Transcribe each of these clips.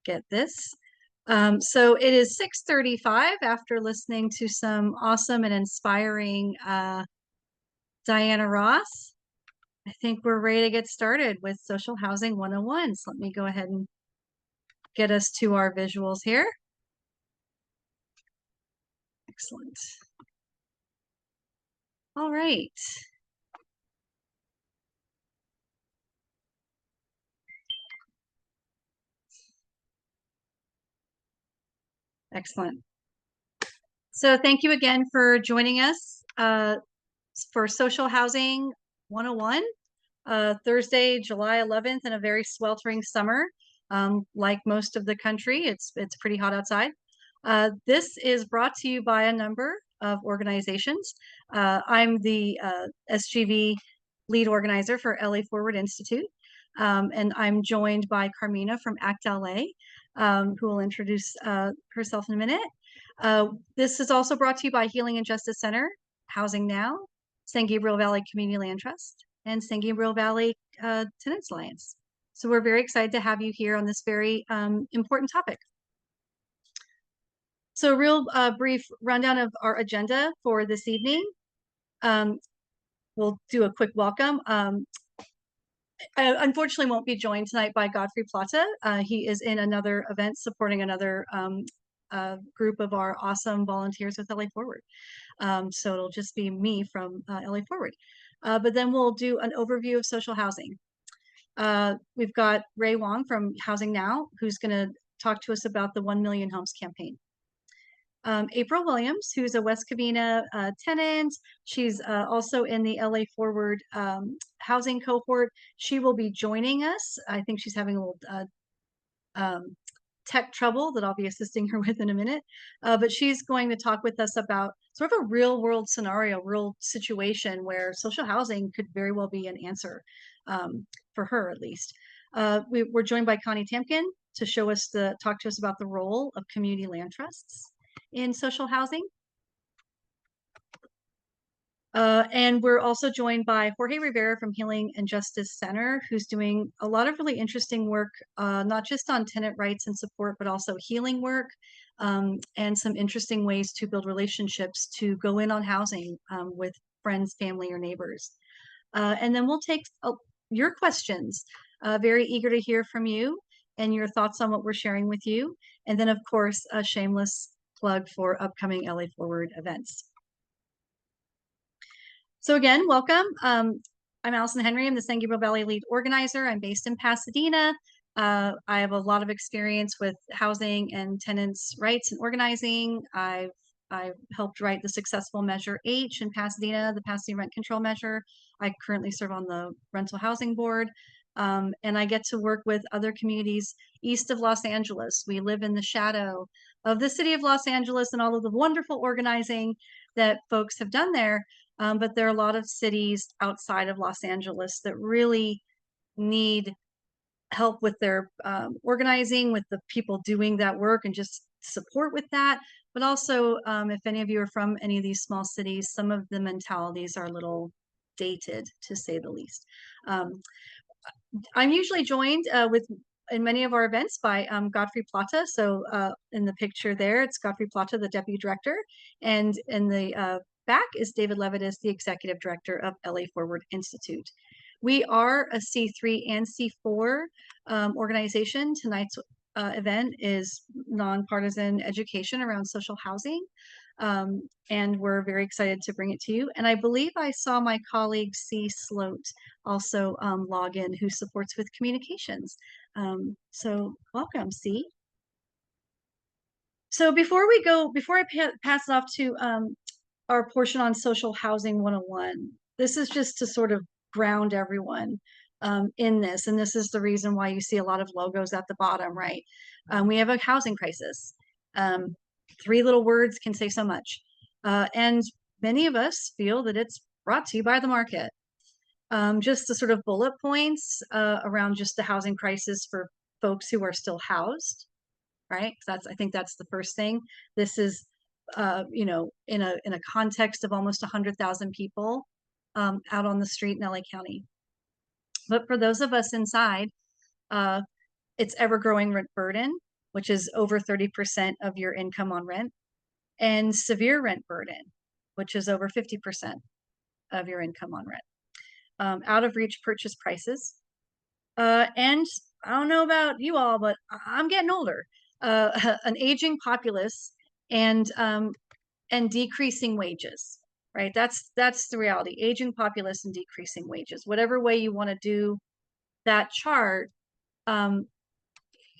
get this. So it is 6:35 after listening to some awesome and inspiring Diana Ross. I think we're ready to get started with Social Housing 101. So let me go ahead and get us to our visuals here. Excellent. All right. Excellent. So thank you again for joining us for Social Housing 101, Thursday, July 11th, in a very sweltering summer. Like most of the country, it's pretty hot outside. This is brought to you by a number of organizations. I'm the SGV lead organizer for LA Forward Institute, and I'm joined by Carmina from ACT LA, who will introduce herself in a minute. This is also brought to you by Healing and Justice Center, Housing Now, San Gabriel Valley Community Land Trust, and San Gabriel Valley Tenants Alliance. So we're very excited to have you here on this very important topic. So a real brief rundown of our agenda for this evening. We'll do a quick welcome. I unfortunately won't be joined tonight by Godfrey Plata. He is in another event supporting another group of our awesome volunteers with LA Forward. So it'll just be me from LA Forward. But then we'll do an overview of social housing. We've got Ray Wong from Housing Now, who's going to talk to us about the 1 Million Homes campaign. April Williams, who's a West Covina tenant. She's also in the LA Forward housing cohort. She will be joining us. I think she's having a little tech trouble that I'll be assisting her with in a minute. But she's going to talk with us about sort of a real world scenario, real situation where social housing could very well be an answer for her, at least. We're joined by Connie Tamkin to talk to us about the role of community land trusts in social housing. And we're also joined by Jorge Rivera from Healing and Justice Center, who's doing a lot of really interesting work, not just on tenant rights and support, but also healing work, and some interesting ways to build relationships to go in on housing with friends, family, or neighbors. And then we'll take your questions. Very eager to hear from you and your thoughts on what we're sharing with you. And then, of course, a shameless plug for upcoming LA Forward events. So again, welcome. I'm Allison Henry. I'm the San Gabriel Valley lead organizer. I'm based in Pasadena. I have a lot of experience with housing and tenants' rights and organizing. I've helped write the successful Measure H in Pasadena, the Pasadena Rent Control Measure. I currently serve on the Rental Housing Board. And I get to work with other communities east of Los Angeles. We live in the shadow of the city of Los Angeles and all of the wonderful organizing that folks have done there. But there are a lot of cities outside of Los Angeles that really need help with their organizing, with the people doing that work, and just support with that. But also, if any of you are from any of these small cities, some of the mentalities are a little dated, to say the least. I'm usually joined in many of our events by Godfrey Plata. So in the picture there, it's Godfrey Plata, the deputy director, and in the back is David Levitas, the executive director of LA Forward Institute. We are a C3 and C4 organization. Tonight's event is nonpartisan education around social housing. And we're very excited to bring it to you. And I believe I saw my colleague C. Sloat also log in, who supports with communications. So welcome, C. So before I pass it off to our portion on Social Housing 101, this is just to sort of ground everyone in this. And this is the reason why you see a lot of logos at the bottom, right? We have a housing crisis. 3 little words can say so much. And many of us feel that it's brought to you by the market. Just the sort of bullet points around just the housing crisis for folks who are still housed, right? I think that's the first thing. This is, you know, in a context of almost 100,000 people out on the street in LA County. But for those of us inside, it's ever-growing rent burden. which is over 30% of your income on rent, and severe rent burden, which is over 50% of your income on rent. Out of reach purchase prices. And I don't know about you all, but I'm getting older. An aging populace and decreasing wages, right? That's the reality. Aging populace and decreasing wages. Whatever way you want to do that chart,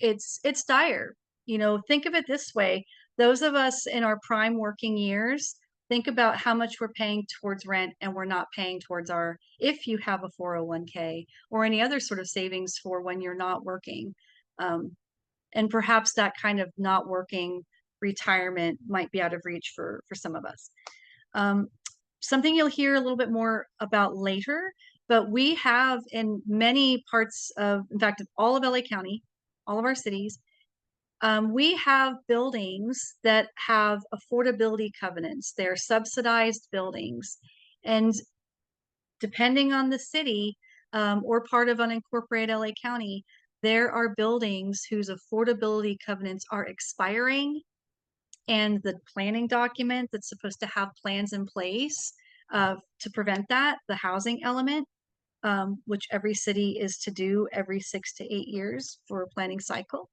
it's dire. You know, think of it this way. Those of us in our prime working years, think about how much we're paying towards rent and we're not paying towards our, if you have a 401k or any other sort of savings for when you're not working. And perhaps that kind of not working retirement might be out of reach for some of us. Something you'll hear a little bit more about later, but we have in many parts of, in fact, all of LA County, all of our cities, we have buildings that have affordability covenants. They're subsidized buildings. And depending on the city or part of unincorporated LA County, there are buildings whose affordability covenants are expiring, and the planning document that's supposed to have plans in place to prevent that, the housing element, which every city is to do every 6 to 8 years for a planning cycle.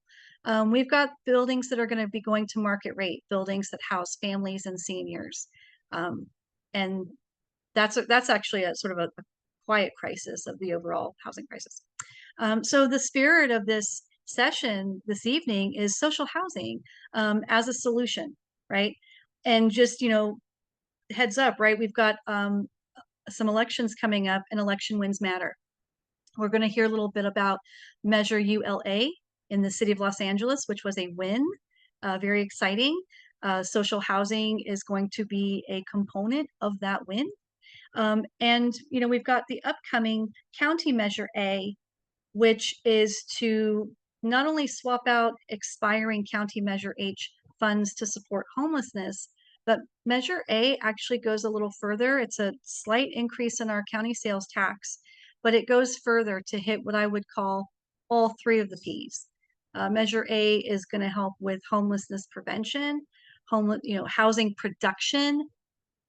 We've got buildings that are going to be going to market rate, buildings that house families and seniors. And that's actually a sort of a quiet crisis of the overall housing crisis. So the spirit of this session this evening is social housing as a solution, right? And just, you know, heads up, right? We've got some elections coming up, and election wins matter. We're going to hear a little bit about Measure ULA in the city of Los Angeles, which was a win, very exciting. Social housing is going to be a component of that win. And, you know, we've got the upcoming County Measure A, which is to not only swap out expiring County Measure H funds to support homelessness, but Measure A actually goes a little further. It's a slight increase in our county sales tax, but it goes further to hit what I would call all three of the P's. Measure A is going to help with homelessness prevention, housing production,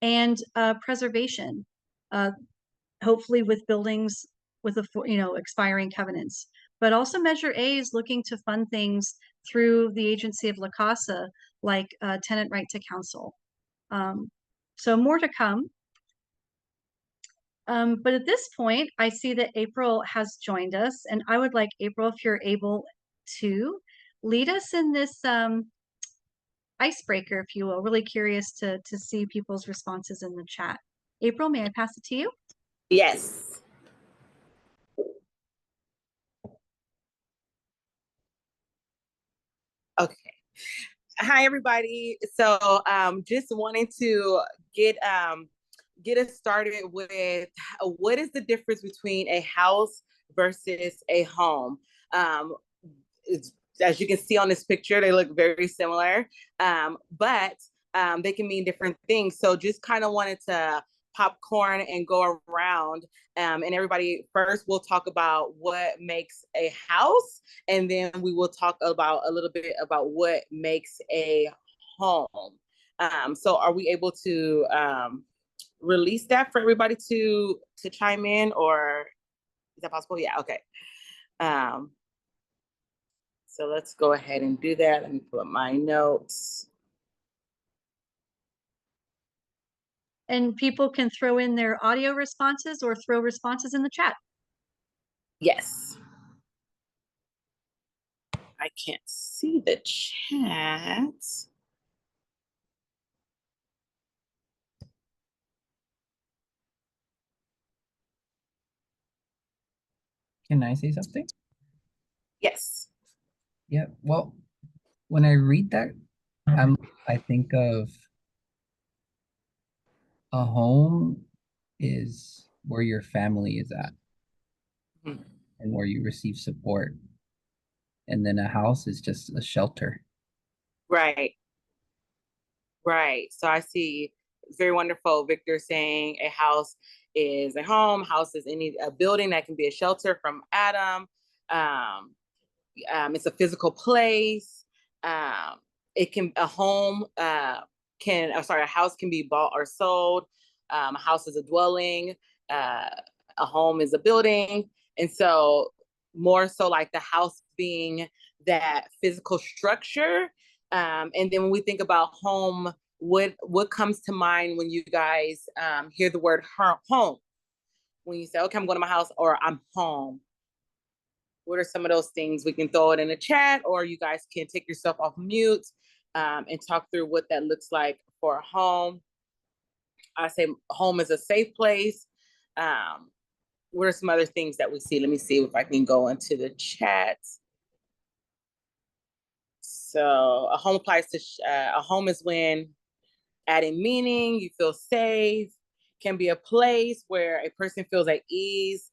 and preservation. Hopefully with buildings with expiring covenants. But also Measure A is looking to fund things through the agency of La Casa, like tenant right to counsel. So more to come. But at this point, I see that April has joined us, and I would like April, if you're able to, lead us in this icebreaker, if you will. Really curious to see people's responses in the chat. April, may I pass it to you? Yes. Okay. Hi, everybody. So just wanting to get us started with what is the difference between a house versus a home? As you can see on this picture, they look very similar, but they can mean different things. So just kind of wanted to popcorn and go around, and everybody, first we'll talk about what makes a house, and then we will talk about a little bit about what makes a home. So are we able to release that for everybody to chime in, or is that possible? Yeah, okay. So let's go ahead and do that. Let me pull up my notes. And people can throw in their audio responses or throw responses in the chat. Yes. I can't see the chat. Can I say something? Yes. Yeah, well, when I read that, I think of a home is where your family is at and where you receive support. And then a house is just a shelter. Right. Right. So I see, it's very wonderful. Victor saying a house is a home. House is a building that can be a shelter from Adam. It's a physical place. It can a home a house can be bought or sold. A house is a dwelling. A home is a building, and so more so like the house being that physical structure. And then when we think about home, what comes to mind when you guys hear the word home? When you say, okay, I'm going to my house or I'm home. What are some of those things? We can throw it in the chat, or you guys can take yourself off mute and talk through what that looks like for a home. I say home is a safe place. What are some other things that we see? Let me see if I can go into the chat. So a home applies to, a home is when adding meaning, you feel safe, can be a place where a person feels at ease.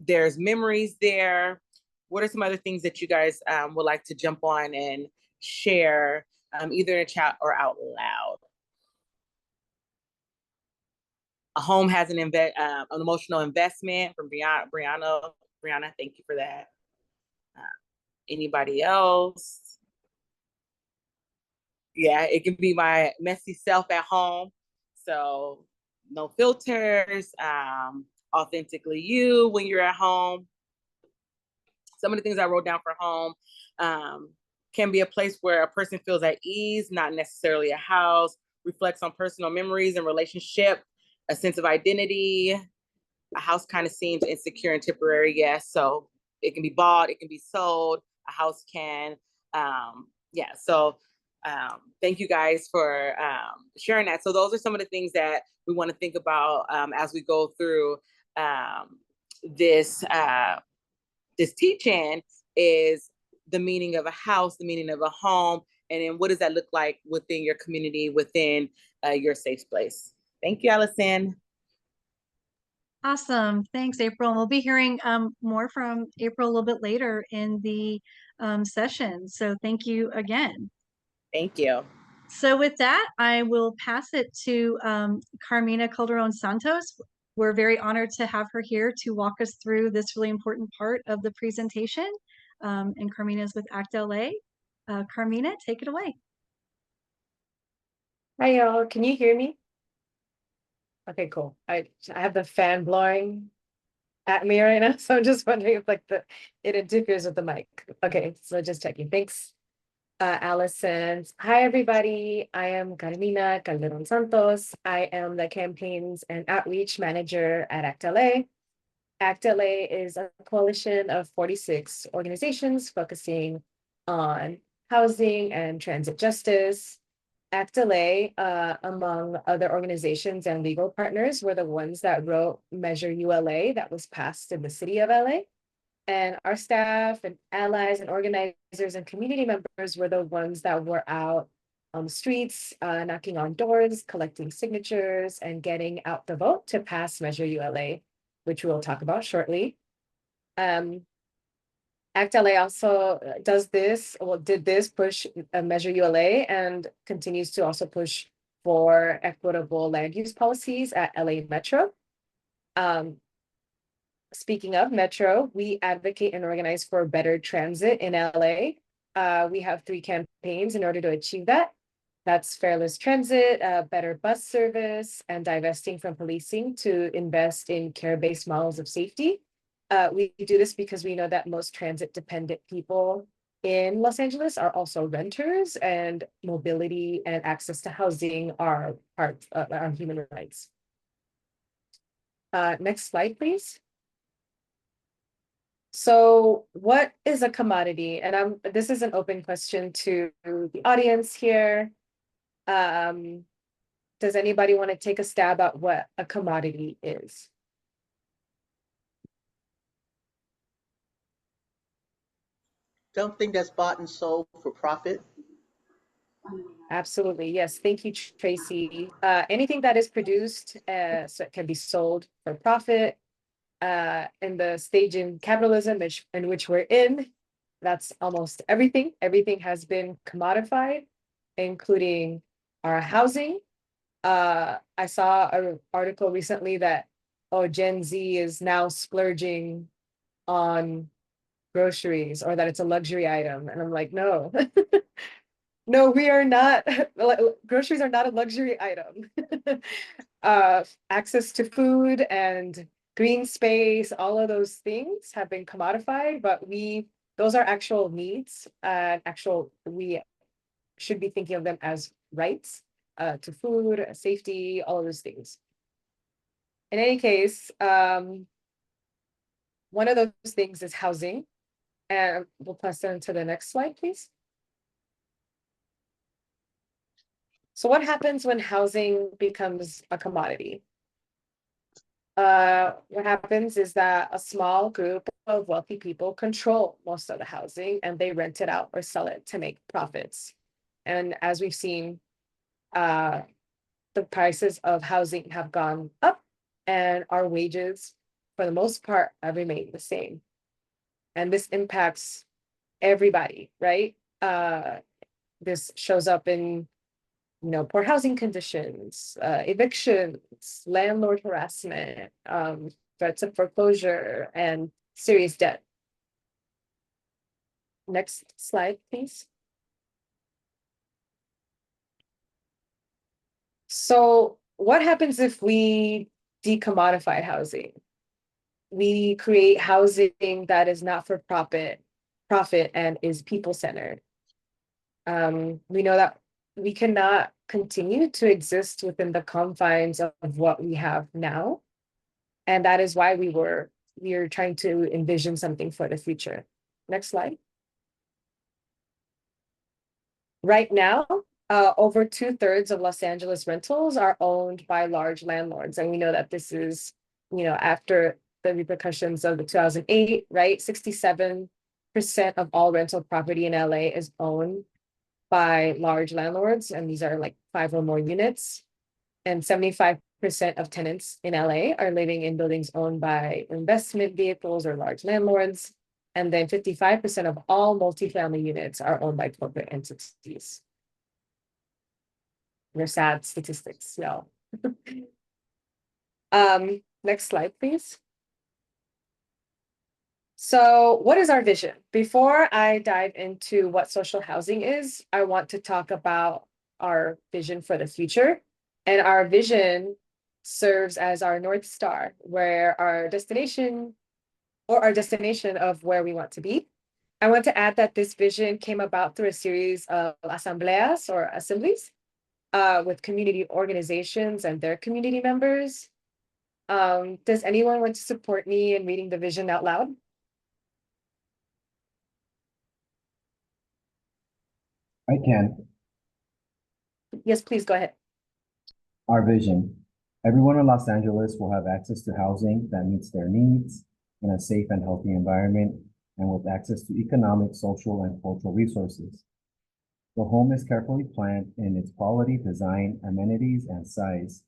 There's memories there. What are some other things that you guys would like to jump on and share, either in a chat or out loud? A home has an emotional investment from Brianna. Brianna, thank you for that. Anybody else? Yeah, it can be my messy self at home. So no filters, authentically you when you're at home. Some of the things I wrote down for home can be a place where a person feels at ease, not necessarily a house, reflects on personal memories and relationship, a sense of identity. A house kind of seems insecure and temporary, yes. So it can be bought, it can be sold, a house can, yeah. So thank you guys for sharing that. So those are some of the things that we want to think about as we go through this teaching, is the meaning of a house, the meaning of a home, and then what does that look like within your community, within your safe place. Thank you, Allison. Awesome. Thanks, April. And we'll be hearing more from April a little bit later in the session. So thank you again. Thank you. So with that, I will pass it to Carmina Calderon Santos. We're very honored to have her here to walk us through this really important part of the presentation. And Carmina is with ACT LA. Carmina, take it away. Hi, y'all. Can you hear me? Okay, cool. I have the fan blowing at me right now, so I'm just wondering if it interferes with the mic. Okay, so just checking. Thanks, Allison. Hi, everybody. I am Carmina Calderon Santos. I am the Campaigns and Outreach Manager at ACT LA. ACT LA is a coalition of 46 organizations focusing on housing and transit justice. ACT LA, among other organizations and legal partners, were the ones that wrote Measure ULA that was passed in the city of LA. And our staff and allies and organizers and community members were the ones that were out on the streets, knocking on doors, collecting signatures, and getting out the vote to pass Measure ULA, which we'll talk about shortly. ACT LA also did this push Measure ULA and continues to also push for equitable land use policies at LA Metro. Speaking of Metro, we advocate and organize for better transit in LA. We have 3 campaigns in order to achieve that. That's Fairless Transit, better bus service, and divesting from policing to invest in care-based models of safety. We do this because we know that most transit-dependent people in Los Angeles are also renters, and mobility and access to housing are part of our human rights. Next slide, please. So what is a commodity? And this is an open question to the audience here. Does anybody want to take a stab at what a commodity is? Something that's bought and sold for profit. Absolutely, yes. Thank you, Tracy. Anything that is produced so it can be sold for profit. In the stage in capitalism in which we're in, that's almost everything. Everything has been commodified, including our housing. I saw an article recently that Gen Z is now splurging on groceries or that it's a luxury item. And I'm like, no, no, we are not, groceries are not a luxury item. Access to food and green space, all of those things have been commodified, but those are actual needs, we should be thinking of them as rights to food, safety, all of those things. In any case, one of those things is housing. And we'll pass on to the next slide, please. So what happens when housing becomes a commodity? What happens is that a small group of wealthy people control most of the housing and they rent it out or sell it to make profits. And as we've seen, the prices of housing have gone up and our wages, for the most part, have remained the same. And this impacts everybody, right? This shows up in, poor housing conditions, evictions, landlord harassment, threats of foreclosure, and serious debt. Next slide, please. So what happens if we decommodify housing? We create housing that is not for profit and is people-centered. We know that we cannot continue to exist within the confines of what we have now. And that is why we are trying to envision something for the future. Next slide. Right now, over 2/3 of Los Angeles rentals are owned by large landlords. And we know that this is, after the repercussions of the 2008, right? 67% of all rental property in LA is owned by large landlords, and these are like 5 or more units. And 75% of tenants in LA are living in buildings owned by investment vehicles or large landlords. And then 55% of all multifamily units are owned by corporate entities. They're sad statistics, y'all. Next slide, please. So what is our vision? Before I dive into what social housing is, I want to talk about our vision for the future. And our vision serves as our North Star, where our destination of where we want to be. I want to add that this vision came about through a series of asambleas or assemblies with community organizations and their community members. Does anyone want to support me in reading the vision out loud? I can. Yes, please go ahead. Our vision. Everyone in Los Angeles will have access to housing that meets their needs in a safe and healthy environment and with access to economic, social, and cultural resources. The home is carefully planned in its quality, design, amenities, and size.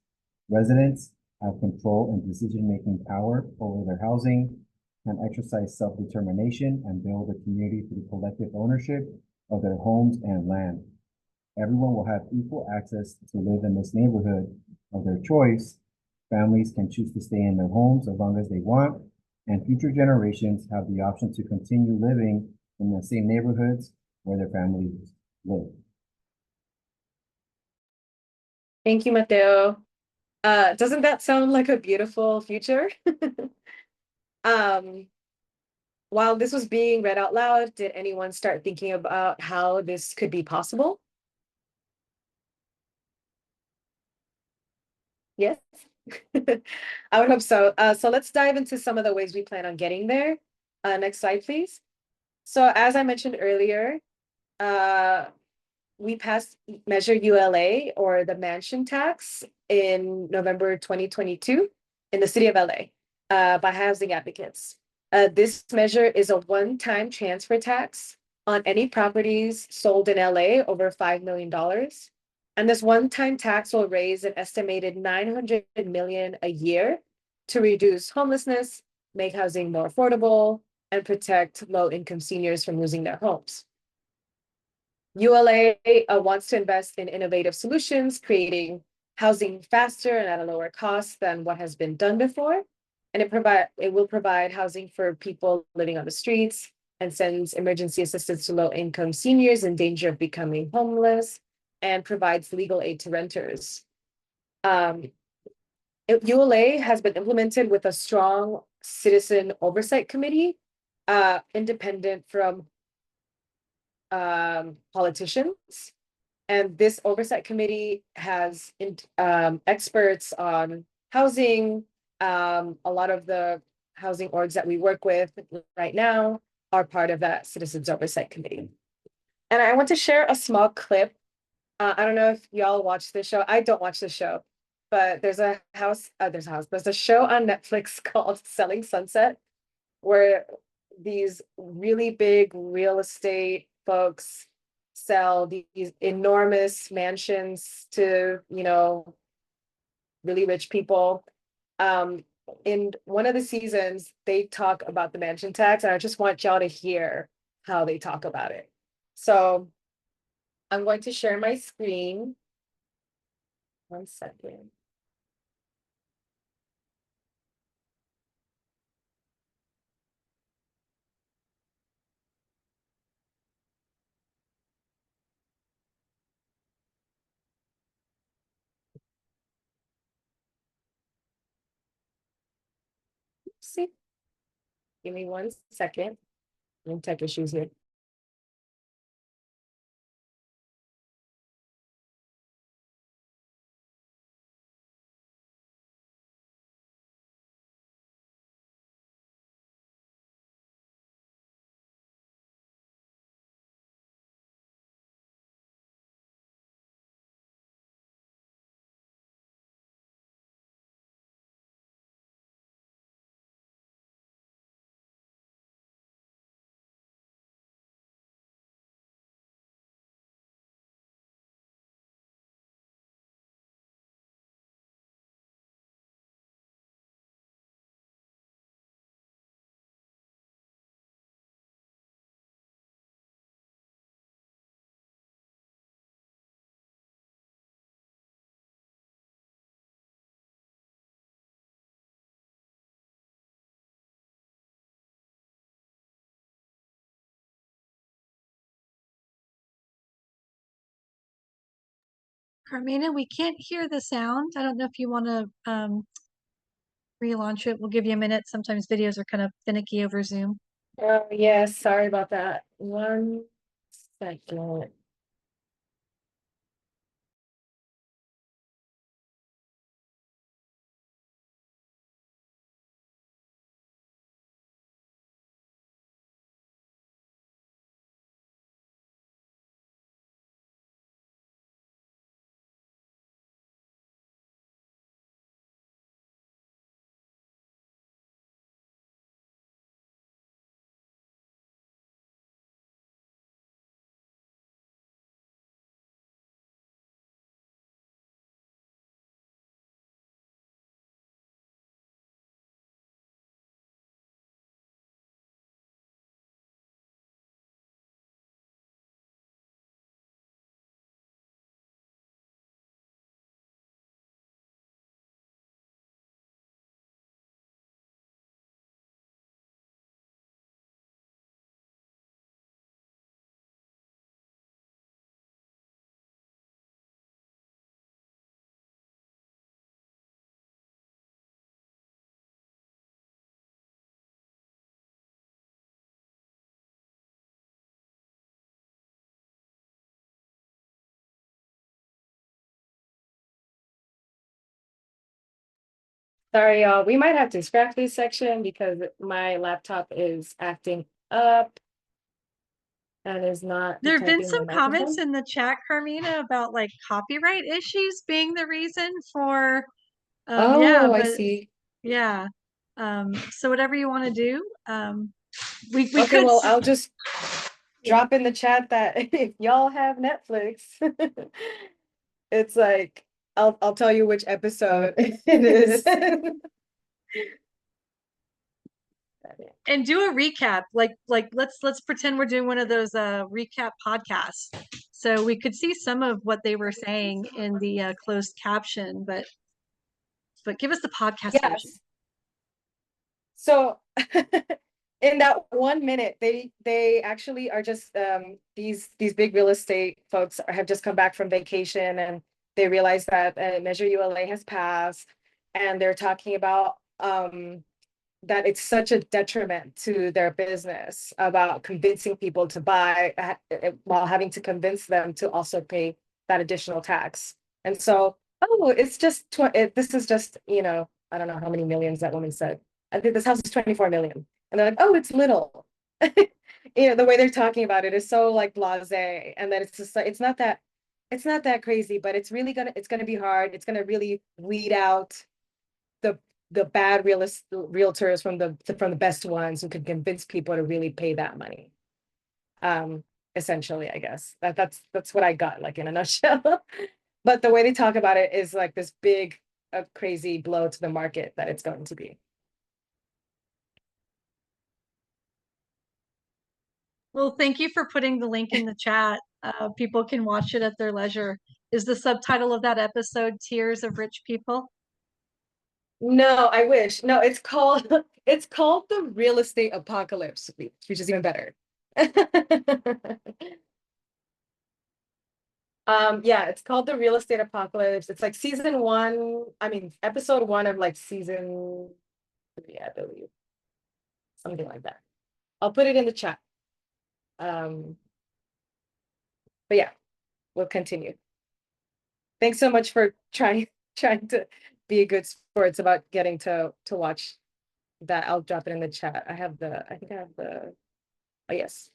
Residents have control and decision-making power over their housing, can exercise self-determination, and build a community through collective ownership of their homes and land. Everyone will have equal access to live in this neighborhood of their choice. Families can choose to stay in their homes as long as they want, and future generations have the option to continue living in the same neighborhoods where their families live. Thank you, Mateo. Doesn't that sound like a beautiful future? While this was being read out loud, did anyone start thinking about how this could be possible? Yes, I would hope so. So let's dive into some of the ways we plan on getting there. Next slide, please. So as I mentioned earlier, we passed Measure ULA, or the mansion tax, in November 2022 in the city of LA by housing advocates. This measure is a one-time transfer tax on any properties sold in LA over $5 million. And this one-time tax will raise an estimated $900 million a year to reduce homelessness, make housing more affordable, and protect low-income seniors from losing their homes. ULA wants to invest in innovative solutions, creating housing faster and at a lower cost than what has been done before. And it will provide housing for people living on the streets, and sends emergency assistance to low-income seniors in danger of becoming homeless, and provides legal aid to renters. ULA has been implemented with a strong citizen oversight committee, independent from politicians. And this oversight committee has experts on housing. A lot of the housing orgs that we work with right now are part of that citizens oversight committee. And I want to share a small clip. I don't know if y'all watch this show. I don't watch the show, but there's a show on Netflix called Selling Sunset, where these really big real estate folks sell these enormous mansions to, really rich people. In one of the seasons, they talk about the mansion tax, and I just want y'all to hear how they talk about it. So I'm going to share my screen. 1 second. See, give me 1 second. I'm tech issues here. Carmina, we can't hear the sound. I don't know if you want to relaunch it. We'll give you a minute. Sometimes videos are kind of finicky over Zoom. Oh, yes, sorry about that. 1 second. Sorry, y'all. We might have to scrap this section because my laptop is acting up and is not There have been detecting some the comments microphone. in the chat, Carmina, about like copyright issues being the reason for, yeah, Oh, I but see. yeah. So whatever you want to do, we Okay, could, well, I'll just yeah. drop in the chat that if y'all have Netflix, it's like I'll tell you which episode it is. And do a recap, like let's pretend we're doing one of those recap podcasts, so we could see some of what they were saying in the closed caption, but give us the podcast version. Yes. So in that 1 minute, they actually are just these big real estate folks have just come back from vacation, and they realize that Measure ULA has passed, and they're talking about that it's such a detriment to their business about convincing people to buy while having to convince them to also pay that additional tax. And so, oh, it's just this is just, I don't know how many millions that woman said. I think this house is 24 million. And they're like, oh, it's little. The way they're talking about it is so like blasé, and that it's just like it's not that crazy, but it's gonna be hard. It's gonna really weed out the bad realtors from the best ones who can convince people to really pay that money. Essentially, I guess that's what I got, like, in a nutshell. But the way they talk about it is like this big, crazy blow to the market that it's going to be. Well, thank you for putting the link in the chat. People can watch it at their leisure. Is the subtitle of that episode Tears of Rich People? No, I wish. No, it's called it's called The Real Estate Apocalypse, which is even better. Yeah, it's called The Real Estate Apocalypse. It's like season 1, I mean, episode 1 of like season 3, I believe. Something like that. I'll put it in the chat. But yeah, we'll continue. Thanks so much for trying to be a good sports about getting to watch that. I'll drop it in the chat. I think I have the, oh yes,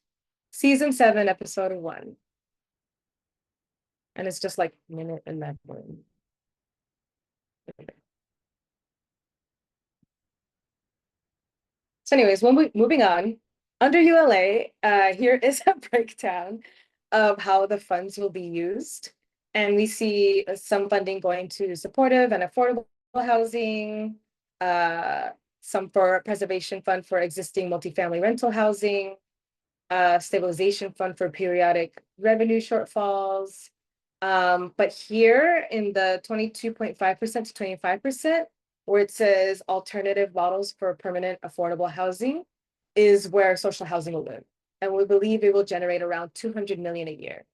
season 7, episode 1. And it's just like minute and that one. So anyways, moving on, under ULA, here is a breakdown of how the funds will be used. And we see some funding going to supportive and affordable housing, some for preservation fund for existing multifamily rental housing, stabilization fund for periodic revenue shortfalls. But here in the 22.5% to 25%, where it says alternative models for permanent affordable housing, is where social housing will live. And we believe it will generate around 200 million a year.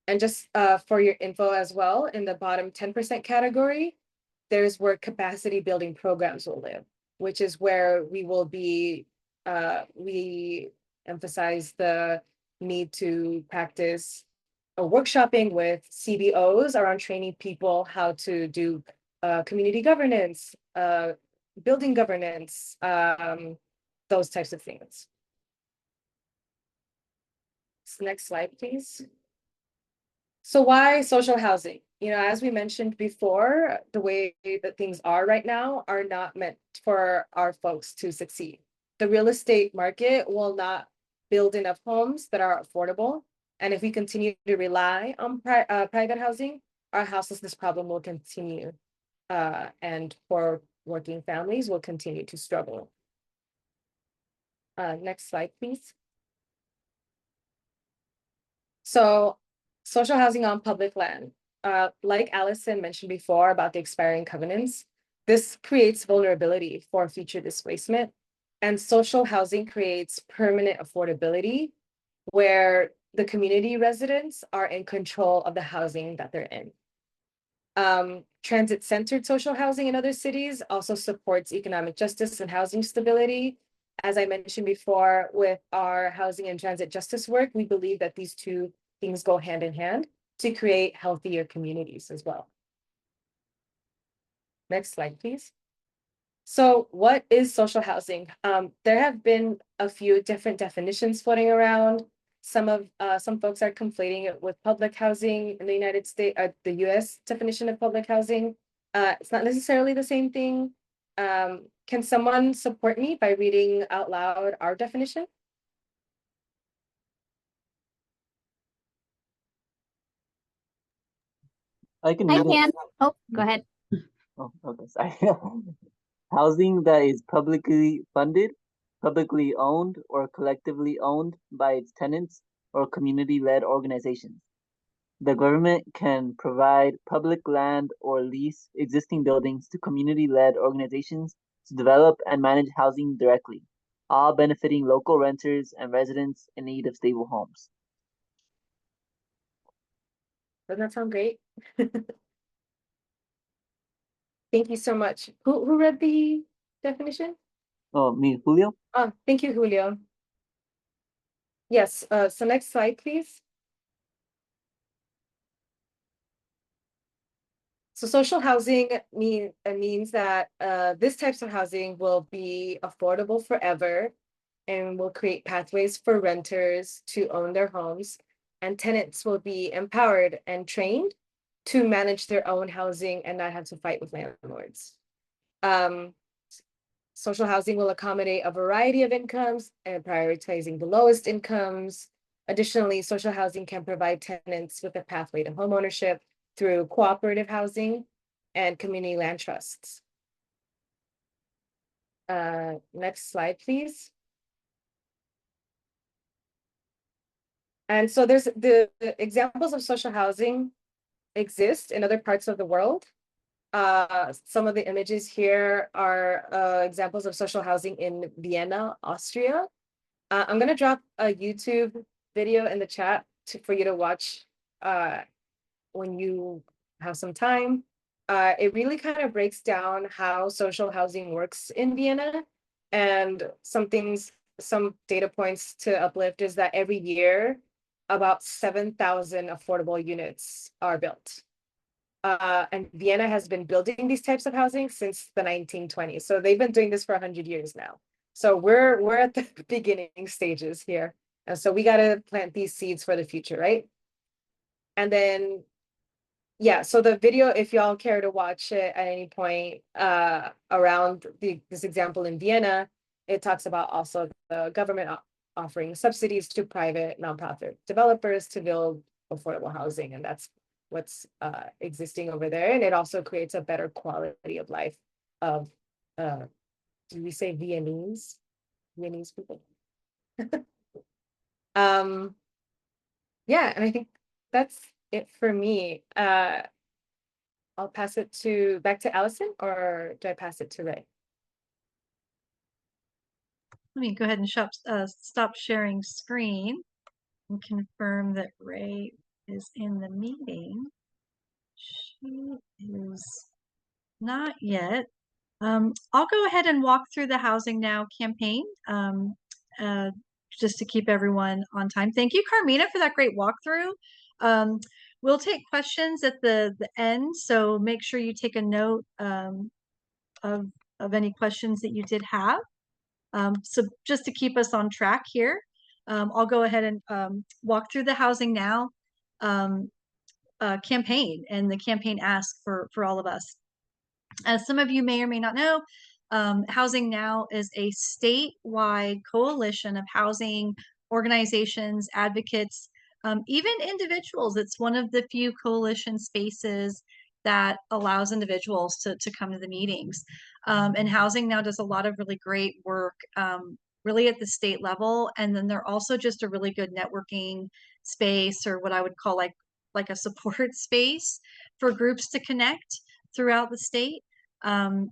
And just for your info as well, in the bottom 10% category, there's where capacity building programs will live, which is where we will be, we emphasize the need to practice workshopping with CBOs around training people how to do community governance, building governance, those types of things. Next slide, please. So why social housing? As we mentioned before, the way that things are right now are not meant for our folks to succeed. The real estate market will not build enough homes that are affordable. And if we continue to rely on private housing, our houselessness problem will continue. And for working families will continue to struggle. Next slide, please. So social housing on public land. Like Allison mentioned before about the expiring covenants, this creates vulnerability for future displacement. And social housing creates permanent affordability where the community residents are in control of the housing that they're in. Transit-centered social housing in other cities also supports economic justice and housing stability. As I mentioned before, with our housing and transit justice work, we believe that these two things go hand in hand to create healthier communities as well. Next slide, please. So what is social housing? There have been a few different definitions floating around. Some folks are conflating it with public housing in the United States, the US definition of public housing. It's not necessarily the same thing. Can someone support me by reading out loud our definition? I can I read it. can. Oh, go ahead. Oh, okay, sorry. Housing that is publicly funded, publicly owned, or collectively owned by its tenants or community-led organizations. The government can provide public land or lease existing buildings to community-led organizations to develop and manage housing directly. all benefiting local renters and residents in need of stable homes. Doesn't that sound great? Thank you so much. Who read the definition? Oh, me, Julio? Oh, thank you, Julio. Yes, so next slide, please. So social housing means that this types of housing will be affordable forever and will create pathways for renters to own their homes, and tenants will be empowered and trained to manage their own housing and not have to fight with landlords. Social housing will accommodate a variety of incomes and prioritizing the lowest incomes. Additionally, social housing can provide tenants with a pathway to homeownership through cooperative housing and community land trusts. Next slide, please. And so there's the examples of social housing exist in other parts of the world. Some of the images here are examples of social housing in Vienna, Austria. I'm gonna drop a YouTube video in the chat for you to watch when you have some time. It really kind of breaks down how social housing works in Vienna, and some data points to uplift is that every year about 7,000 affordable units are built. And Vienna has been building these types of housing since the 1920s. So they've been doing this for 100 years now. So we're at the beginning stages here. And so we got to plant these seeds for the future, right? And then, yeah, so the video, if y'all care to watch it at any point around this example in Vienna, it talks about also the government offering subsidies to private nonprofit developers to build affordable housing. And that's what's existing over there. And it also creates a better quality of life of, do we say Viennese people? Yeah, and I think that's it for me. I'll pass it back to Allison, or do I pass it to Ray? Let me go ahead and stop sharing screen and confirm that Ray is in the meeting. She is not yet. I'll go ahead and walk through the Housing Now campaign just to keep everyone on time. Thank you, Carmina, for that great walkthrough. We'll take questions at the end, so make sure you take a note of any questions that you did have. So just to keep us on track here, I'll go ahead and walk through the Housing Now campaign and the campaign ask for all of us. As some of you may or may not know, Housing Now is a statewide coalition of housing organizations, advocates, even individuals. It's one of the few coalition spaces that allows individuals to come to the meetings. And Housing Now does a lot of really great work, really at the state level. And then they're also just a really good networking space, or what I would call like a support space for groups to connect throughout the state. And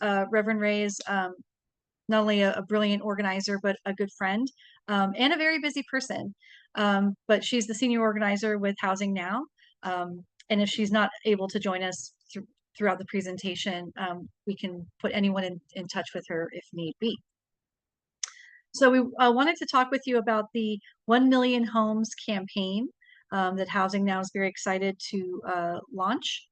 Reverend Ray is not only a brilliant organizer, but a good friend, and a very busy person. But she's the senior organizer with Housing Now. And if she's not able to join us throughout the presentation, we can put anyone in touch with her if need be. So we wanted to talk with you about the 1 Million Homes campaign that Housing Now is very excited to launch.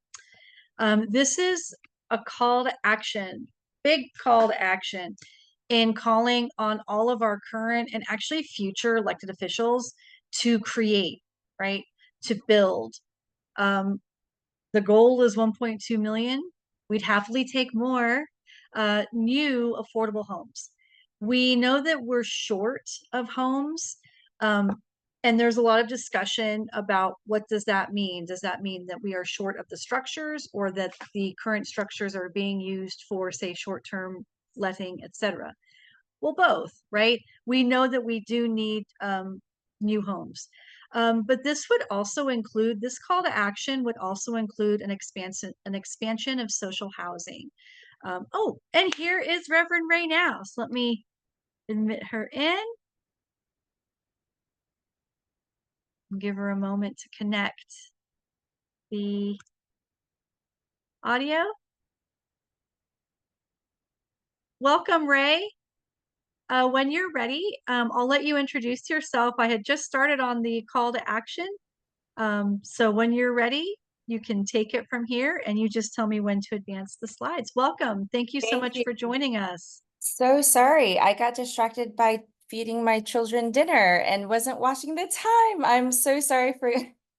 This is a call to action, big call to action, in calling on all of our current and actually future elected officials to create, right, to build. The goal is 1.2 million. We'd happily take more new affordable homes. We know that we're short of homes, and there's a lot of discussion about what does that mean? Does that mean that we are short of the structures, or that the current structures are being used for, say, short-term letting, etc.? Well, both, right? We know that we do need new homes. But this would also include, this call to action would also include an expansion of social housing. Oh, and here is Reverend Ray now. So let me admit her in. Give her a moment to connect the audio. Welcome, Ray. When you're ready, I'll let you introduce yourself. I had just started on the call to action. So when you're ready, you can take it from here and you just tell me when to advance the slides. Welcome. Thank you so Thank much you. for joining us. So sorry, I got distracted by feeding my children dinner and wasn't watching the time. I'm so sorry for,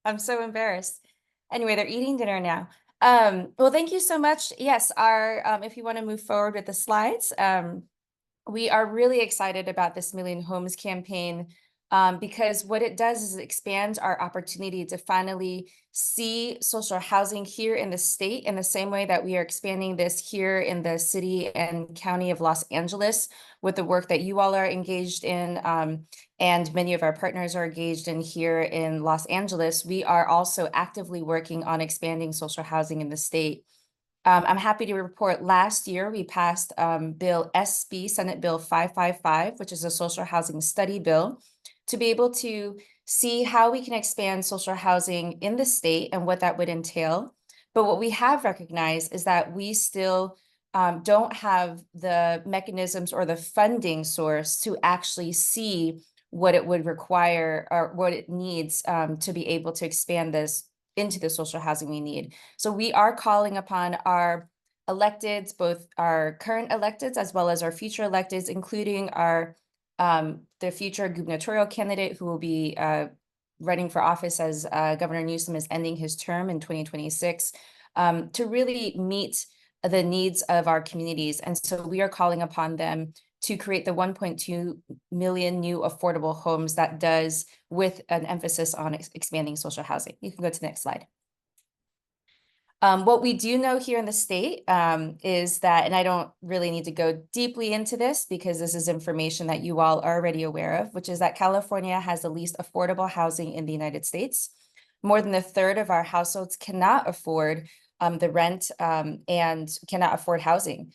I'm so embarrassed. Anyway, they're eating dinner now. Well, thank you so much. Yes, if you want to move forward with the slides, we are really excited about this Million Homes campaign because what it does is it expands our opportunity to finally see social housing here in the state in the same way that we are expanding this here in the city and county of Los Angeles with the work that you all are engaged in and many of our partners are engaged in here in Los Angeles. We are also actively working on expanding social housing in the state. I'm happy to report last year we passed Bill SB, Senate Bill 555, which is a social housing study bill, to be able to see how we can expand social housing in the state and what that would entail. But what we have recognized is that we still don't have the mechanisms or the funding source to actually see what it would require or what it needs to be able to expand this into the social housing we need. So we are calling upon our electeds, both our current electeds as well as our future electeds, including our the future gubernatorial candidate who will be running for office as Governor Newsom is ending his term in 2026, to really meet the needs of our communities. And so we are calling upon them to create the 1.2 million new affordable homes that does with an emphasis on expanding social housing. You can go to the next slide. What we do know here in the state is that, and I don't really need to go deeply into this because this is information that you all are already aware of, which is that California has the least affordable housing in the United States. More than a third of our households cannot afford the rent and cannot afford housing.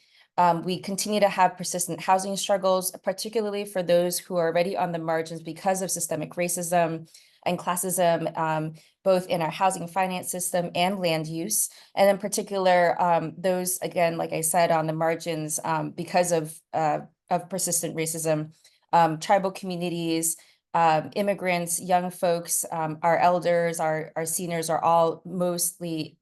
We continue to have persistent housing struggles, particularly for those who are already on the margins because of systemic racism and classism, both in our housing finance system and land use. And in particular, those, again, like I said, on the margins because of persistent racism, tribal communities, immigrants, young folks, our elders, our seniors are all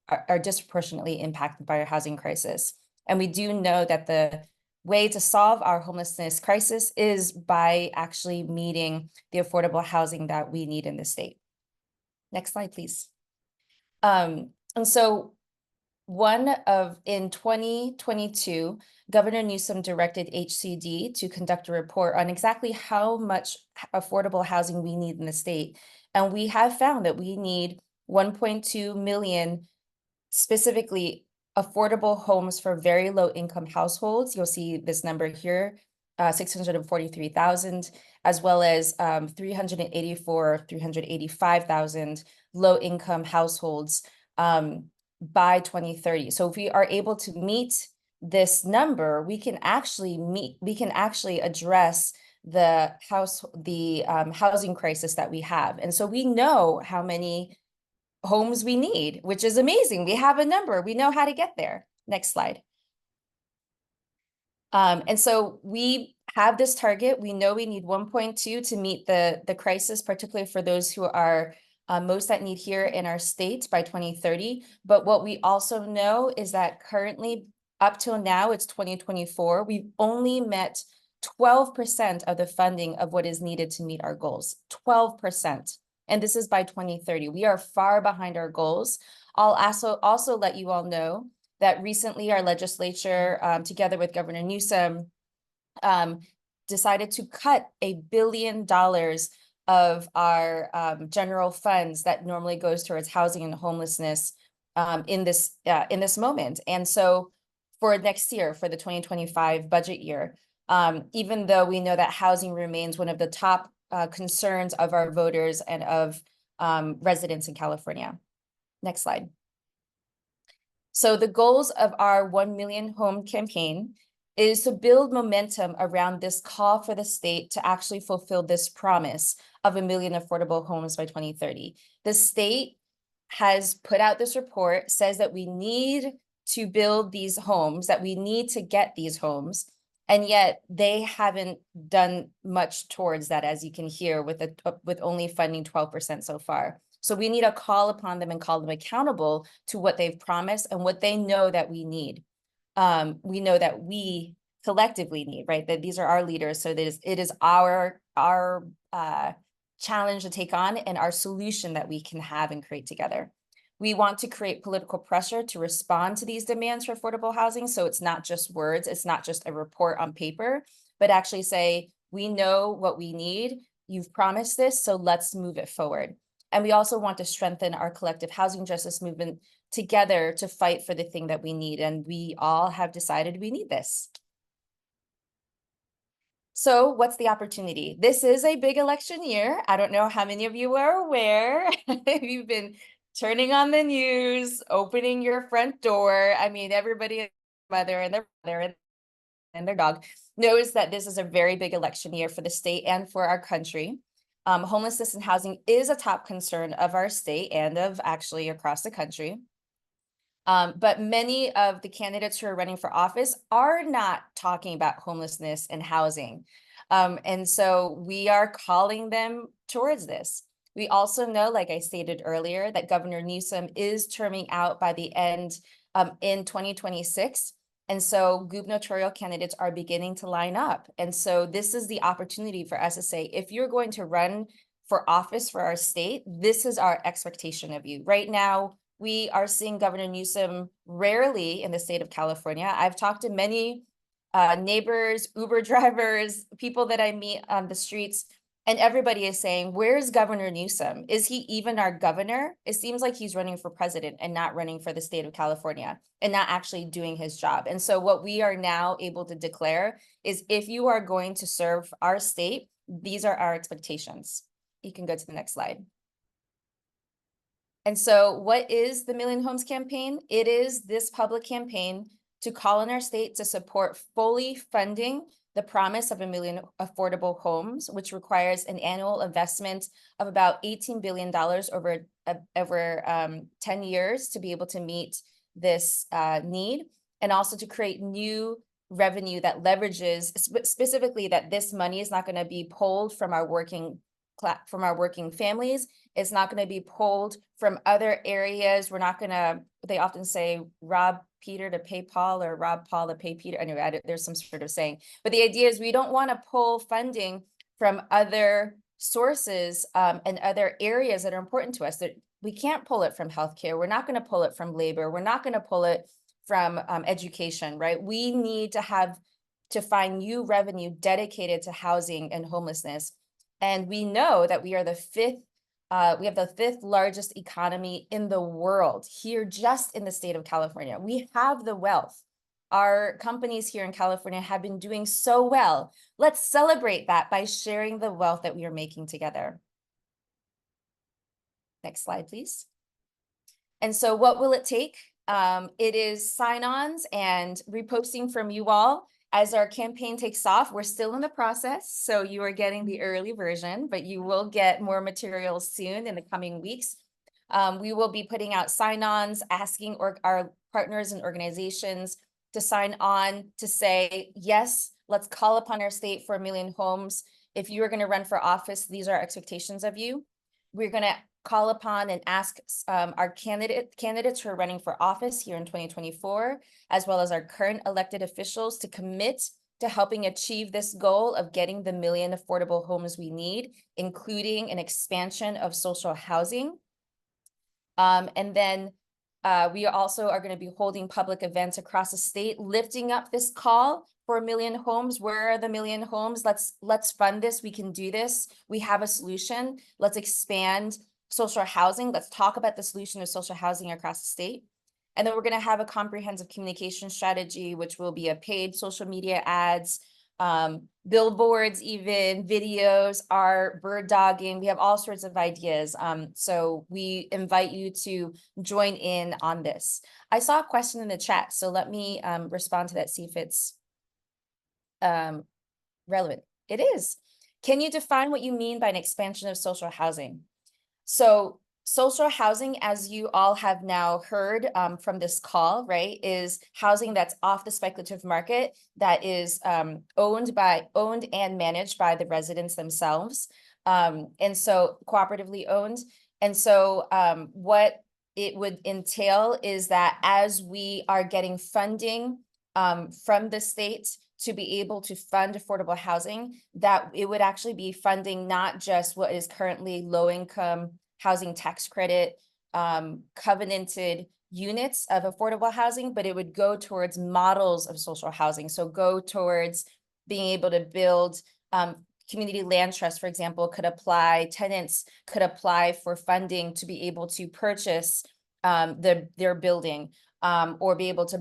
are disproportionately impacted by our housing crisis. And we do know that the way to solve our homelessness crisis is by actually meeting the affordable housing that we need in the state. Next slide, please. And so in 2022, Governor Newsom directed HCD to conduct a report on exactly how much affordable housing we need in the state. And we have found that we need 1.2 million specifically affordable homes for very low income households. You'll see this number here, 643,000, as well as 385,000 low income households by 2030. So if we are able to meet this number, we can actually address the housing crisis that we have. And so we know how many homes we need, which is amazing. We have a number. We know how to get there. Next slide. And so we have this target. We know we need 1.2 to meet the crisis, particularly for those who are most at need here in our state by 2030. But what we also know is that currently, up till now, it's 2024, we've only met 12% of the funding of what is needed to meet our goals, 12%. And this is by 2030. We are far behind our goals. I'll also let you all know that recently our legislature, together with Governor Newsom, decided to cut $1 billion of our general funds that normally goes towards housing and homelessness in this moment. And so for next year, for the 2025 budget year, even though we know that housing remains one of the top concerns of our voters and of residents in California. Next slide. So the goals of our 1 million home campaign is to build momentum around this call for the state to actually fulfill this promise of 1 million affordable homes by 2030. The state has put out this report, says that we need to build these homes, that we need to get these homes, and yet they haven't done much towards that, as you can hear, with only funding 12% so far. So we need to call upon them and call them accountable to what they've promised and what they know that we need. We know that we collectively need, right? That these are our leaders. So it is our challenge to take on and our solution that we can have and create together. We want to create political pressure to respond to these demands for affordable housing. So it's not just words, it's not just a report on paper, but actually say, we know what we need. You've promised this, so let's move it forward. And we also want to strengthen our collective housing justice movement together to fight for the thing that we need. And we all have decided we need this. So what's the opportunity? This is a big election year. I don't know how many of you are aware. You've been turning on the news, opening your front door. I mean, everybody, mother and their mother and their dog, knows that this is a very big election year for the state and for our country. Homelessness and housing is a top concern of our state and of actually across the country. But many of the candidates who are running for office are not talking about homelessness and housing. And so we are calling them towards this. We also know, like I stated earlier, that Governor Newsom is terming out by the end in 2026. And so gubernatorial candidates are beginning to line up. And so this is the opportunity for us to say, if you're going to run for office for our state, this is our expectation of you. Right now, we are seeing Governor Newsom rarely in the state of California. I've talked to many neighbors, Uber drivers, people that I meet on the streets, and everybody is saying, where's Governor Newsom? Is he even our governor? It seems like he's running for president and not running for the state of California and not actually doing his job. And so what we are now able to declare is, if you are going to serve our state, these are our expectations. You can go to the next slide. And so what is the Million Homes Campaign? It is this public campaign to call on our state to support fully funding the promise of 1 million affordable homes, which requires an annual investment of about $18 billion over 10 years to be able to meet this need, and also to create new revenue that leverages, specifically that this money is not going to be pulled from our working families. It's not going to be pulled from other areas. We're not going to, they often say, rob Peter to pay Paul, or rob Paul to pay Peter. Anyway, there's some sort of saying. But the idea is we don't want to pull funding from other sources and other areas that are important to us. That we can't pull it from healthcare. We're not going to pull it from labor. We're not going to pull it from education, right? We need to find new revenue dedicated to housing and homelessness. And we know that we are we have the fifth largest economy in the world here, just in the state of California. We have the wealth. Our companies here in California have been doing so well. Let's celebrate that by sharing the wealth that we are making together. Next slide, please. And so what will it take? It is sign-ons and reposting from you all. As our campaign takes off, we're still in the process, so you are getting the early version, but you will get more materials soon in the coming weeks. We will be putting out sign-ons, asking our partners and organizations to sign on to say, yes, let's call upon our state for 1 million homes. If you are going to run for office, these are our expectations of you. We're going to call upon and ask our candidates who are running for office here in 2024, as well as our current elected officials, to commit to helping achieve this goal of getting the 1 million affordable homes we need, including an expansion of social housing. And then we also are going to be holding public events across the state, lifting up this call for 1 million homes. Where are the 1 million homes? Let's fund this. We can do this. We have a solution. Let's expand social housing. Let's talk about the solution of social housing across the state. And then we're going to have a comprehensive communication strategy, which will be a paid social media ads, billboards, even videos, art, bird dogging. We have all sorts of ideas. So we invite you to join in on this. I saw a question in the chat, so let me respond to that, see if it's relevant. It is. Can you define what you mean by an expansion of social housing? So social housing, as you all have now heard from this call, right, is housing that's off the speculative market, that is owned and managed by the residents themselves, and so cooperatively owned. And so what it would entail is that as we are getting funding from the state to be able to fund affordable housing, that it would actually be funding not just what is currently low-income housing tax credit covenanted units of affordable housing, but it would go towards models of social housing. So go towards being able to build community land trust, for example, tenants could apply for funding to be able to purchase their building, or be able to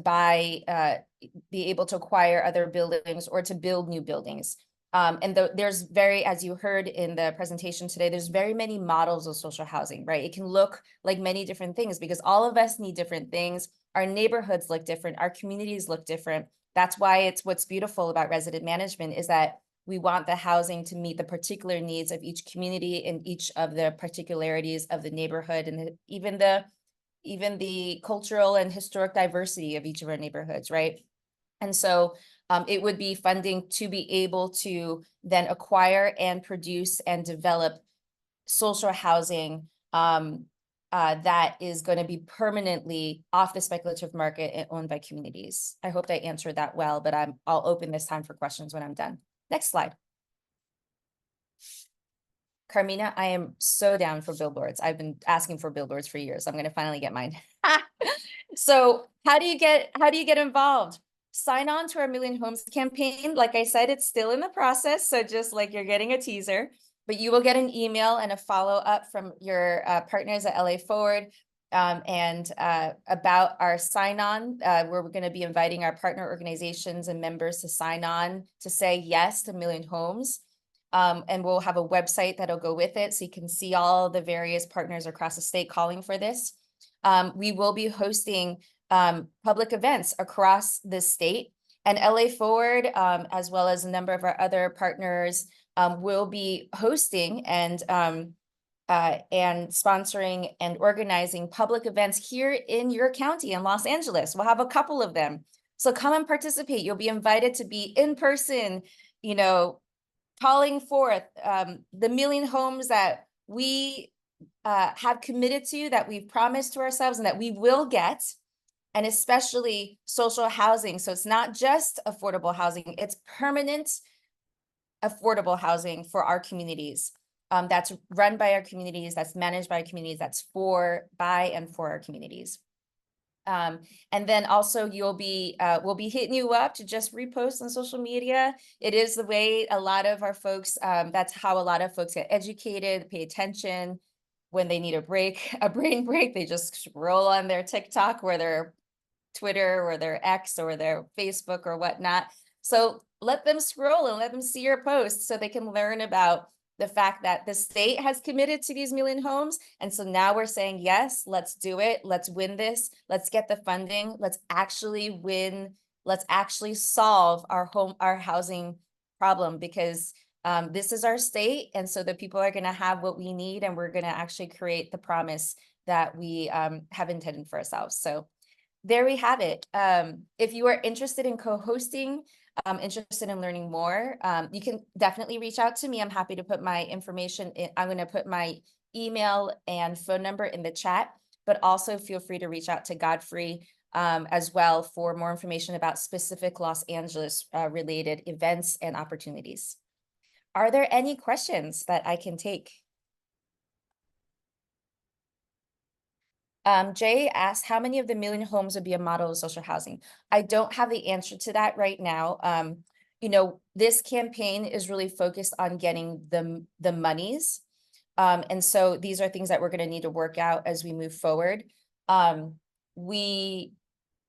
acquire other buildings or to build new buildings. There's as you heard in the presentation today, there's very many models of social housing, right? It can look like many different things because all of us need different things. Our neighborhoods look different. Our communities look different. That's why what's beautiful about resident management is that we want the housing to meet the particular needs of each community and each of the particularities of the neighborhood, and even the cultural and historic diversity of each of our neighborhoods, right? And so it would be funding to be able to then acquire and produce and develop social housing that is going to be permanently off the speculative market and owned by communities. I hope I answered that well, but I'll open this time for questions when I'm done. Next slide. Carmina, I am so down for billboards. I've been asking for billboards for years. I'm going to finally get mine. So how do you get involved? Sign on to our Million Homes campaign. Like I said, it's still in the process. So just like you're getting a teaser, but you will get an email and a follow-up from your partners at LA Forward and about our sign-on, where we're going to be inviting our partner organizations and members to sign on to say yes to Million Homes. And we'll have a website that'll go with it so you can see all the various partners across the state calling for this. We will be hosting public events across the state, and LA Forward, as well as a number of our other partners, will be hosting and sponsoring and organizing public events here in your county in Los Angeles. We'll have a couple of them. So come and participate. You'll be invited to be in person, calling forth the Million Homes that we have committed to, that we've promised to ourselves, and that we will get, and especially social housing. So it's not just affordable housing, it's permanent affordable housing for our communities. That's run by our communities, that's managed by our communities, that's by and for our communities. And then also we'll be hitting you up to just repost on social media. It is the way a lot of our folks, that's how a lot of folks get educated, pay attention. When they need a brain break, they just scroll on their TikTok or their Twitter or their X or their Facebook or whatnot. So let them scroll and let them see your posts so they can learn about the fact that the state has committed to these Million Homes. And so now we're saying, yes, let's do it. Let's win this. Let's get the funding. Let's actually win. Let's actually solve our housing problem, because this is our state. And so the people are going to have what we need, and we're going to actually create the promise that we have intended for ourselves. So there we have it. If you are interested in co-hosting, interested in learning more, you can definitely reach out to me. I'm happy to put my information in. I'm going to put my email and phone number in the chat, but also feel free to reach out to Godfrey as well for more information about specific Los Angeles related events and opportunities. Are there any questions that I can take? Jay asked, how many of the Million Homes would be a model of social housing? I don't have the answer to that right now. This campaign is really focused on getting the monies. And so these are things that we're going to need to work out as we move forward. While we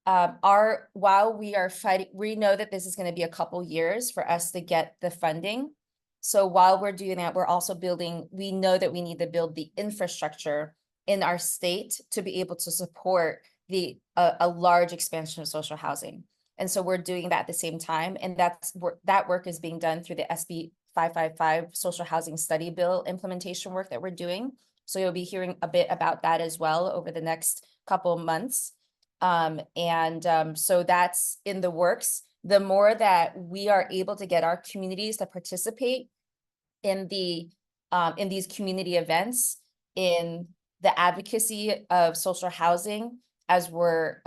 are fighting, we know that this is going to be a couple years for us to get the funding. So while we're doing that, we're also we know that we need to build the infrastructure in our state to be able to support a large expansion of social housing. And so we're doing that at the same time. And that work is being done through the SB 555 social housing study bill implementation work that we're doing. So you'll be hearing a bit about that as well over the next couple of months. So that's in the works. The more that we are able to get our communities to participate in these community events, in the advocacy of social housing, as we're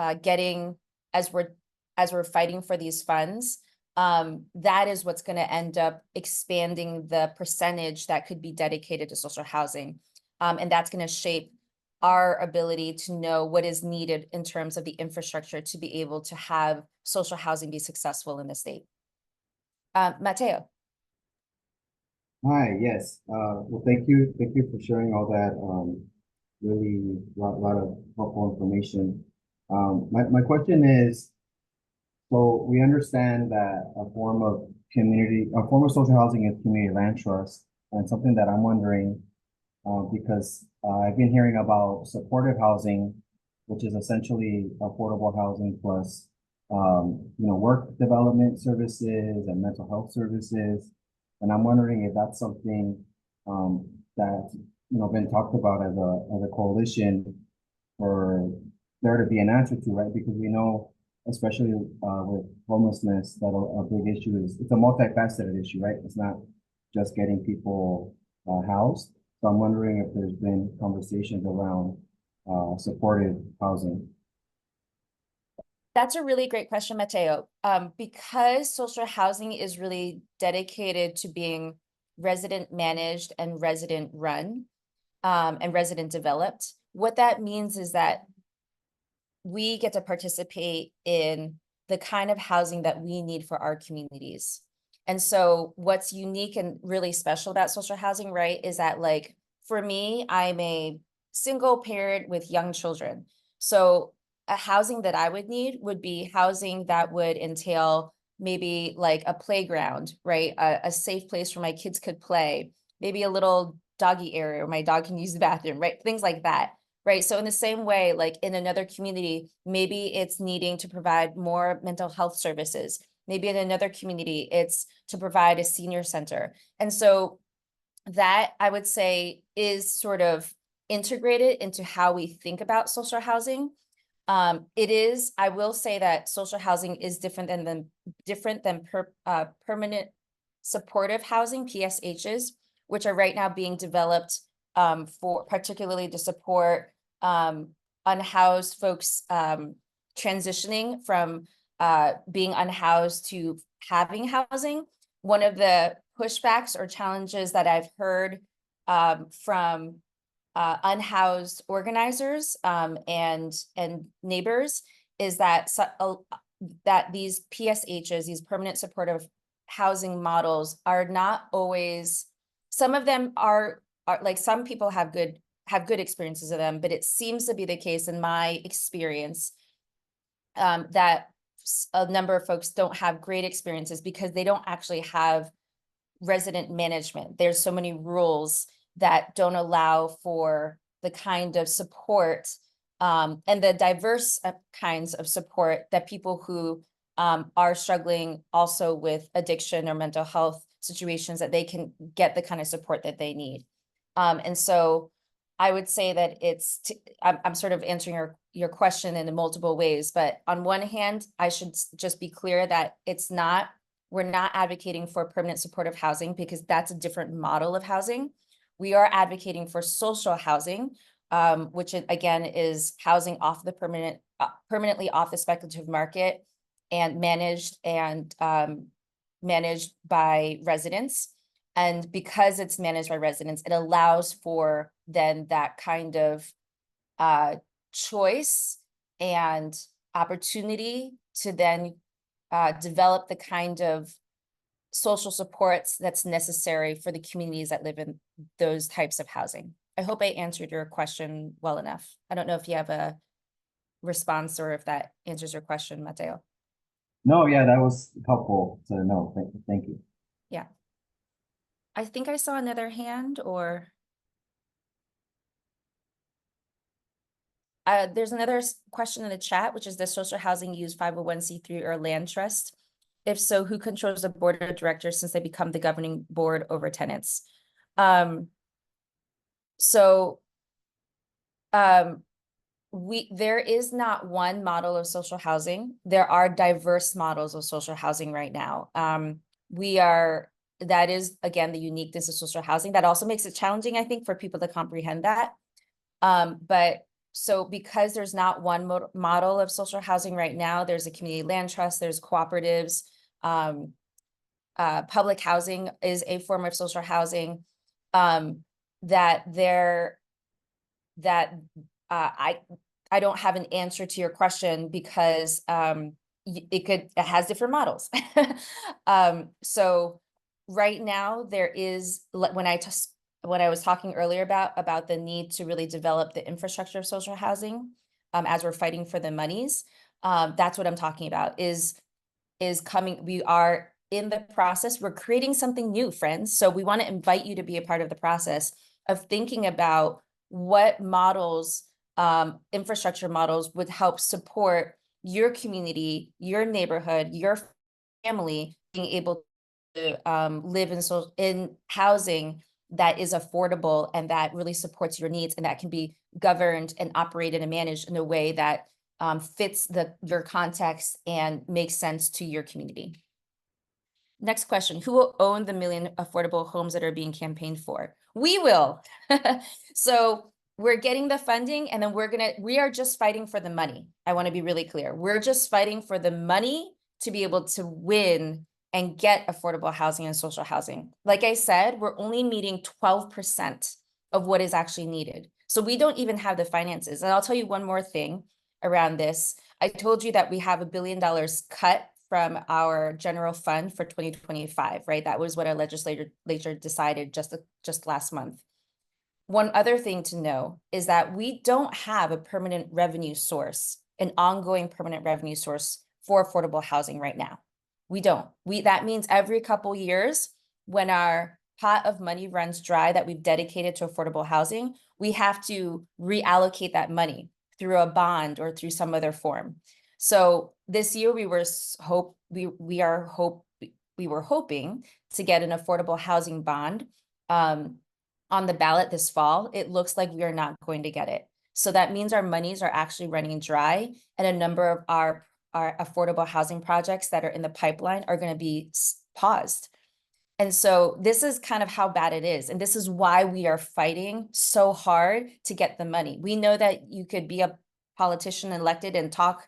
fighting for these funds, that is what's going to end up expanding the percentage that could be dedicated to social housing. And that's going to shape our ability to know what is needed in terms of the infrastructure to be able to have social housing be successful in the state. Mateo. Hi, yes. Well, thank you for sharing all that. Really lot of helpful information. My question is, so we understand that a form of social housing is community land trust, and something that I'm wondering, because I've been hearing about supportive housing, which is essentially affordable housing plus, work development services and mental health services. And I'm wondering if that's something that's been talked about as a coalition for there to be an answer to, right? Because we know, especially with homelessness, that a big issue is it's a multifaceted issue, right? It's not just getting people housed. So I'm wondering if there's been conversations around supportive housing. That's a really great question, Mateo. Because social housing is really dedicated to being resident managed and resident run and resident developed, what that means is that we get to participate in the kind of housing that we need for our communities. And so what's unique and really special about social housing, right, is that, like, for me, I'm a single parent with young children. So a housing that I would need would be housing that would entail maybe like a playground, right? A safe place where my kids could play, maybe a little doggy area where my dog can use the bathroom, right? Things like that, right? So in the same way, like in another community, maybe it's needing to provide more mental health services. Maybe in another community, it's to provide a senior center. And so that, I would say, is sort of integrated into how we think about social housing. I will say that social housing is different than permanent supportive housing, PSHs, which are right now being developed for particularly to support unhoused folks transitioning from being unhoused to having housing. One of the pushbacks or challenges that I've heard from unhoused organizers and neighbors is that that these PSHs, these permanent supportive housing models, are not always. Some of them are like, some people have good experiences of them, but it seems to be the case in my experience that a number of folks don't have great experiences because they don't actually have resident management. There's so many rules that don't allow for the kind of support and the diverse kinds of support that people who are struggling also with addiction or mental health situations, that they can get the kind of support that they need. And so I would say that I'm sort of answering your question in multiple ways, but on one hand, I should just be clear that we're not advocating for permanent supportive housing, because that's a different model of housing. We are advocating for social housing, which again is housing off the permanently off the speculative market and managed by residents. And because it's managed by residents, it allows for then that kind of choice and opportunity to then develop the kind of social supports that's necessary for the communities that live in those types of housing. I hope I answered your question well enough. I don't know if you have a response or if that answers your question, Mateo. No, yeah, that was helpful to know. Thank you. Yeah. I think I saw another hand, or. There's another question in the chat, which is, does social housing use 501c3 or land trust? If so, who controls the board of directors since they become the governing board over tenants? So there is not one model of social housing. There are diverse models of social housing right now. That is, again, the uniqueness of social housing. That also makes it challenging, I think, for people to comprehend that. But so because there's not one model of social housing right now, there's a community land trust, there's cooperatives, public housing is a form of social housing, I don't have an answer to your question because it has different models. So right now there is, when I was talking earlier about the need to really develop the infrastructure of social housing, as we're fighting for the monies, that's what I'm talking about is coming. We are in the process. We're creating something new, friends. So we want to invite you to be a part of the process of thinking about what models, infrastructure models would help support your community, your neighborhood, your family being able to live in housing that is affordable and that really supports your needs, and that can be governed and operated and managed in a way that fits your context and makes sense to your community. Next question, who will own the 1 million affordable homes that are being campaigned for? We will. So we're getting the funding, and then we are just fighting for the money. I want to be really clear. We're just fighting for the money to be able to win and get affordable housing and social housing. Like I said, we're only meeting 12% of what is actually needed. So we don't even have the finances. And I'll tell you one more thing around this. I told you that we have $1 billion cut from our general fund for 2025, right? That was what our legislature decided just last month. One other thing to know is that we don't have a permanent revenue source, an ongoing permanent revenue source for affordable housing right now. We don't. That means every couple years, when our pot of money runs dry that we've dedicated to affordable housing, we have to reallocate that money through a bond or through some other form. So this year we were hoping to get an affordable housing bond on the ballot this fall. It looks like we are not going to get it. So that means our monies are actually running dry, and a number of our affordable housing projects that are in the pipeline are going to be paused. And so this is kind of how bad it is. And this is why we are fighting so hard to get the money. We know that you could be a politician elected and talk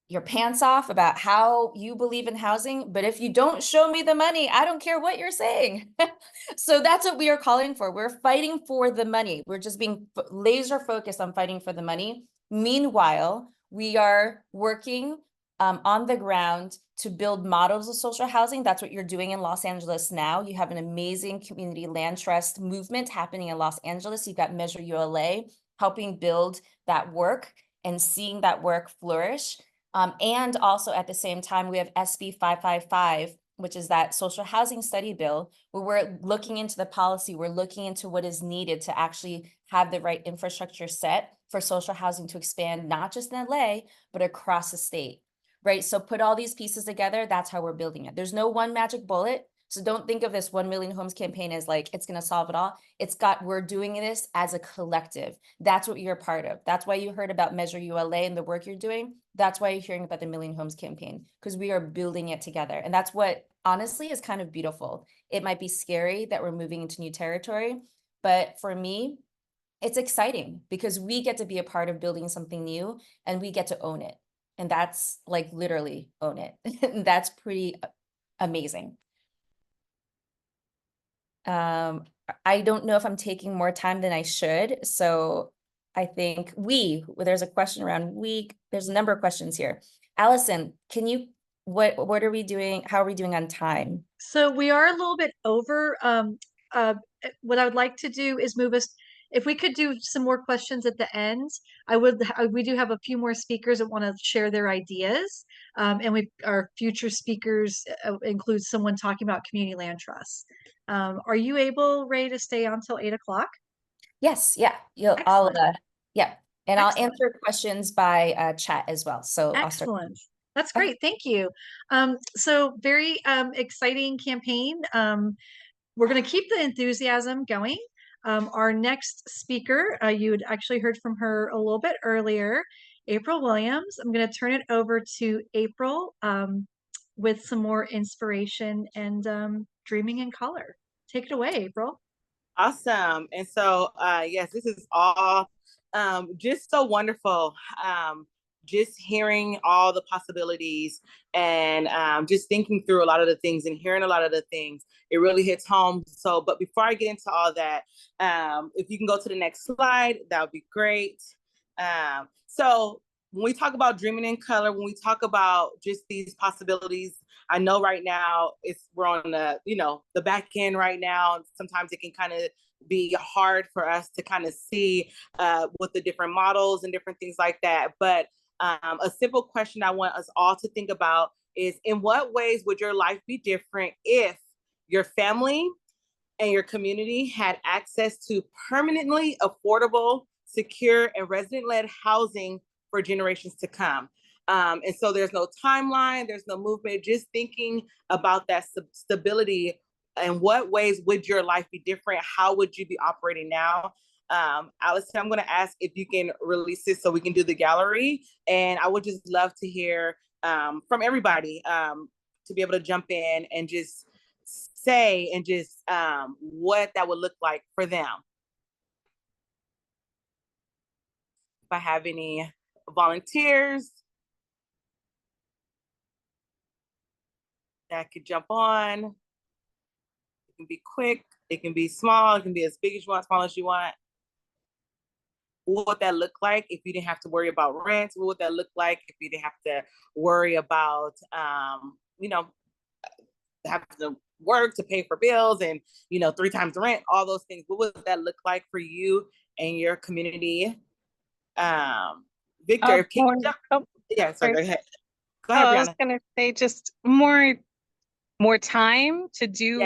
your pants off about how you believe in housing, but if you don't show me the money, I don't care what you're saying. So that's what we are calling for. We're fighting for the money. We're just being laser focused on fighting for the money. Meanwhile, we are working on the ground to build models of social housing. That's what you're doing in Los Angeles now. You have an amazing community land trust movement happening in Los Angeles. You've got Measure ULA helping build that work and seeing that work flourish. And also at the same time, we have SB 555, which is that social housing study bill, where we're looking into the policy, we're looking into what is needed to actually have the right infrastructure set for social housing to expand, not just in LA, but across the state, right? So put all these pieces together, that's how we're building it. There's no one magic bullet. So don't think of this 1 million homes campaign as like, it's going to solve it all. We're doing this as a collective. That's what you're a part of. That's why you heard about Measure ULA and the work you're doing. That's why you're hearing about the 1 million homes campaign, because we are building it together. And that's what honestly is kind of beautiful. It might be scary that we're moving into new territory, but for me, it's exciting because we get to be a part of building something new and we get to own it. And that's like literally own it. That's pretty amazing. I don't know if I'm taking more time than I should. So I think there's a question around there's a number of questions here. Allison, what are we doing? How are we doing on time? So we are a little bit over. What I would like to do is move us, if we could do some more questions at the end. We do have a few more speakers that want to share their ideas. And our future speakers include someone talking about community land trusts. Are you able, Ray, to stay on till 8 o'clock? Yes. Yeah. Excellent. Yeah. And I'll Excellent. answer questions by chat as well. So I'll start. Excellent. That's Okay. great. Thank you. So very exciting campaign. We're going to keep the enthusiasm going. Our next speaker, you had actually heard from her a little bit earlier, April Williams. I'm going to turn it over to April with some more inspiration and dreaming in color. Take it away, April. Awesome. And so, yes, this is all just so wonderful. Just hearing all the possibilities and just thinking through a lot of the things and hearing a lot of the things, it really hits home. So, but before I get into all that, if you can go to the next slide, that would be great. So when we talk about dreaming in color, when we talk about just these possibilities, I know right now we're on the back end right now. Sometimes it can kind of be hard for us to kind of see with the different models and different things like that. But a simple question I want us all to think about is, in what ways would your life be different if your family and your community had access to permanently affordable, secure, and resident-led housing for generations to come? And so there's no timeline, there's no movement, just thinking about that stability. And what ways would your life be different? How would you be operating now? Allison, I'm going to ask if you can release this so we can do the gallery. And I would just love to hear from everybody to be able to jump in and just say and just what that would look like for them. If I have any volunteers that could jump on. It can be quick, it can be small, it can be as big as you want, small as you want. What would that look like if you didn't have to worry about rent? What would that look like if you didn't have to worry about, having to work to pay for bills and, 3 times the rent, all those things? What would that look like for you and your community? Victor, can you jump? Yeah, sorry, go ahead. Go ahead, Brianna. I was gonna say just more time to do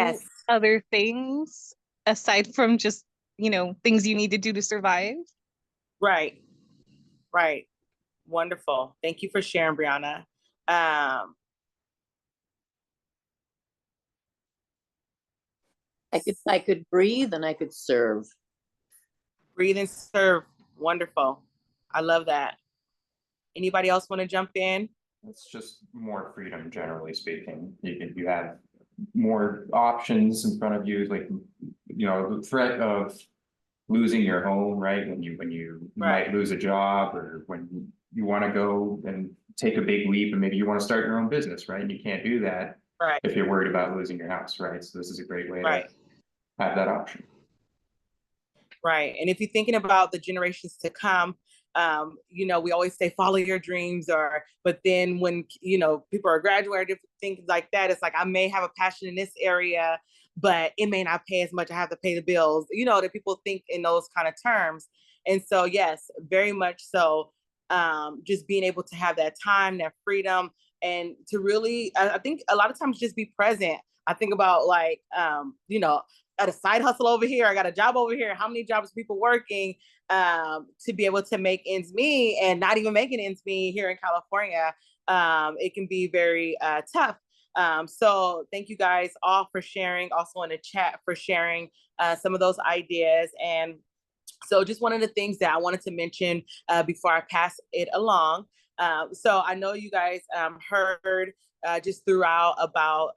other things aside from just, things you need to do to survive. Right. Wonderful. Thank you for sharing, Brianna. I could breathe and I could serve. Breathe and serve. Wonderful. I love that. Anybody else want to jump in? It's just more freedom, generally speaking. You have more options in front of you, like, the threat of losing your home, right? When you might lose a job, or when you want to go and take a big leap and maybe you want to start your own business, right? And you can't do that if you're worried about losing your house, right? So this is a great way to have that option. Right. And if you're thinking about the generations to come, we always say follow your dreams, but then when people are graduating, things like that, it's like I may have a passion in this area, but it may not pay as much. I have to pay the bills, that people think in those kind of terms. And so, yes, very much so. Just being able to have that time, that freedom, and to really, I think a lot of times just be present. I think about at a side hustle over here, I got a job over here. How many jobs are people working to be able to make ends meet, and not even making ends meet here in California? It can be very tough. So thank you guys all for sharing, also in the chat for sharing some of those ideas. And so just one of the things that I wanted to mention before I pass it along. So I know you guys heard just throughout about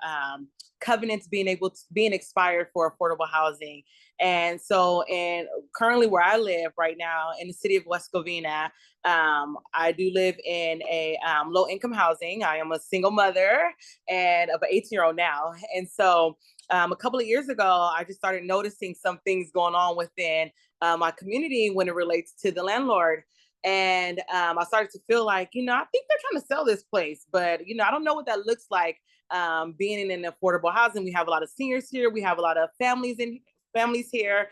covenants being expired for affordable housing. And so, and currently where I live right now in the city of West Covina, I do live in a low income housing. I am a single mother and of an 18-year-old now. And so a couple of years ago, I just started noticing some things going on within my community when it relates to the landlord. And I started to feel like, I think they're trying to sell this place, but, I don't know what that looks like being in an affordable housing. We have a lot of seniors here. We have a lot of families here.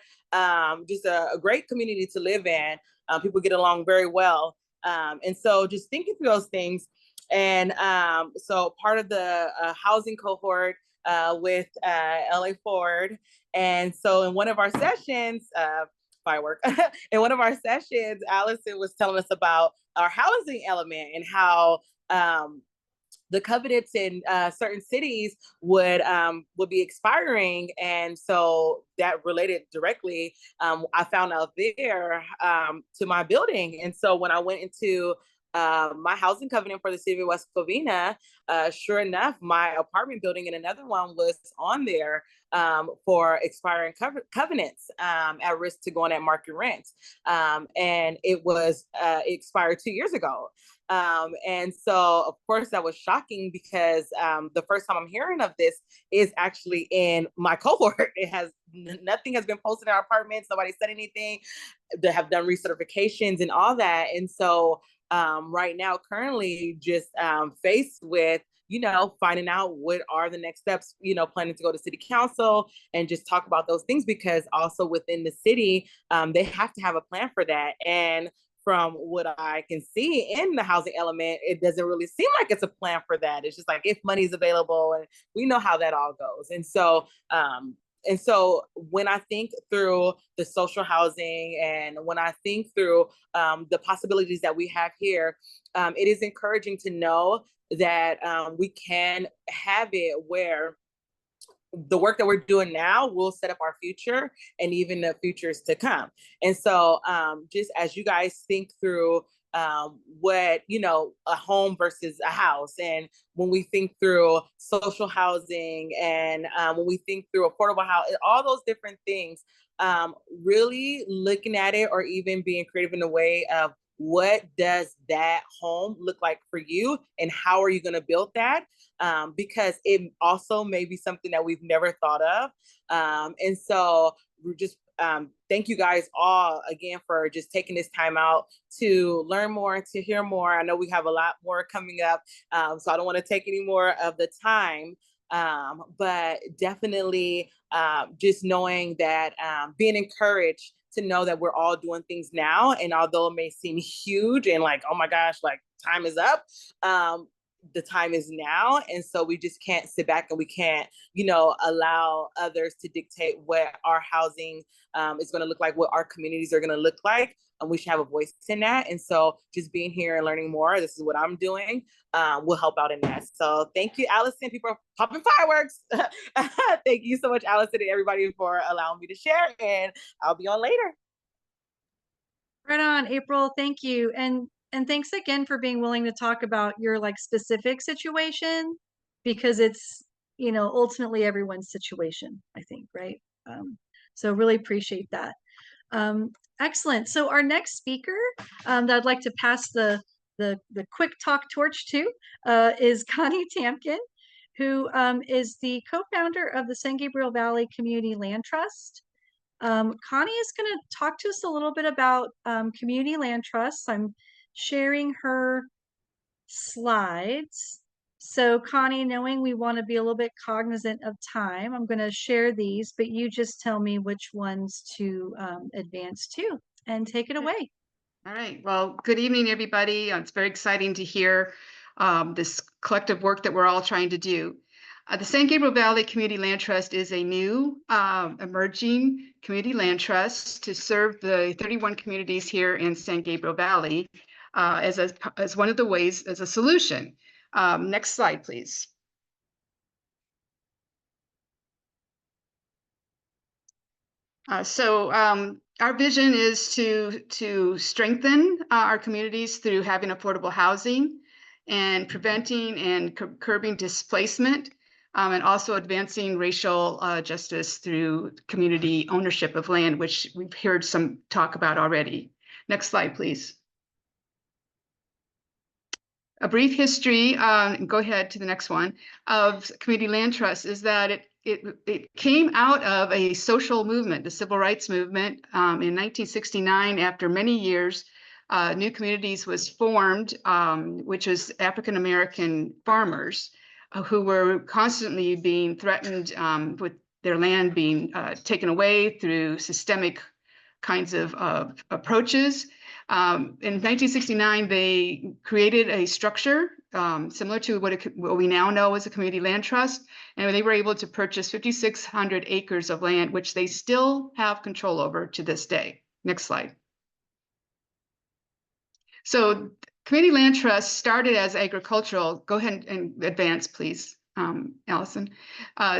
Just a great community to live in. People get along very well. And so just thinking through those things. And so part of the housing cohort with LA Ford. And so in one of our sessions, firework. In one of our sessions, Allison was telling us about our housing element and how the covenants in certain cities would be expiring, and so that related directly. I found out there to my building, and so when I went into my housing covenant for the city of West Covina, sure enough, my apartment building and another one was on there for expiring covenants at risk to going at market rent, and it was expired 2 years ago. And so, of course, that was shocking because the first time I'm hearing of this is actually in my cohort. Nothing has been posted in our apartments. Nobody said anything. They have done recertifications and all that. And so right now, currently just faced with, finding out what are the next steps, planning to go to city council and just talk about those things, because also within the city, they have to have a plan for that. And from what I can see in the housing element, it doesn't really seem like it's a plan for that. It's just like if money's available, and we know how that all goes. And so when I think through the social housing and when I think through the possibilities that we have here, it is encouraging to know that we can have it where the work that we're doing now will set up our future and even the futures to come. And so just as you guys think through what, a home versus a house, and when we think through social housing and when we think through affordable housing, all those different things, really looking at it, or even being creative in the way of what does that home look like for you and how are you going to build that? Because it also may be something that we've never thought of. And so we're just thank you guys all again for just taking this time out to learn more and to hear more. I know we have a lot more coming up, so I don't want to take any more of the time. But definitely just knowing that being encouraged to know that we're all doing things now. And although it may seem huge and like, oh my gosh, like time is up, the time is now. And so we just can't sit back and we can't, allow others to dictate what our housing is going to look like, what our communities are going to look like. And we should have a voice in that. And so just being here and learning more, this is what I'm doing, will help out in that. So thank you, Allison. People are popping fireworks. Thank you so much, Allison, and everybody for allowing me to share. And I'll be on later. Right on, April. Thank you. And thanks again for being willing to talk about your specific situation, because it's, ultimately everyone's situation, I think, right? So really appreciate that. Excellent. So our next speaker that I'd like to pass the quick talk torch to is Connie Tamkin, who is the co-founder of the San Gabriel Valley Community Land Trust. Connie is going to talk to us a little bit about community land trusts. I'm sharing her slides. So Connie, knowing we want to be a little bit cognizant of time, I'm going to share these, but you just tell me which ones to advance to, and take it away. All right. Well, good evening, everybody. It's very exciting to hear this collective work that we're all trying to do. The San Gabriel Valley Community Land Trust is a new emerging community land trust to serve the 31 communities here in San Gabriel Valley as one of the ways, as a solution. Next slide, please. Our vision is to strengthen our communities through having affordable housing and preventing and curbing displacement, and also advancing racial justice through community ownership of land, which we've heard some talk about already. Next slide, please. A brief history, go ahead to the next one, of Community Land Trust is that it came out of a social movement, the civil rights movement. In 1969, after many years, New Communities was formed, which was African-American farmers who were constantly being threatened with their land being taken away through systemic kinds of approaches. In 1969, they created a structure similar to what we now know as a community land trust, and they were able to purchase 5,600 acres of land, which they still have control over to this day. Next slide. So Community Land Trust started as agricultural. Go ahead and advance, please, Allison.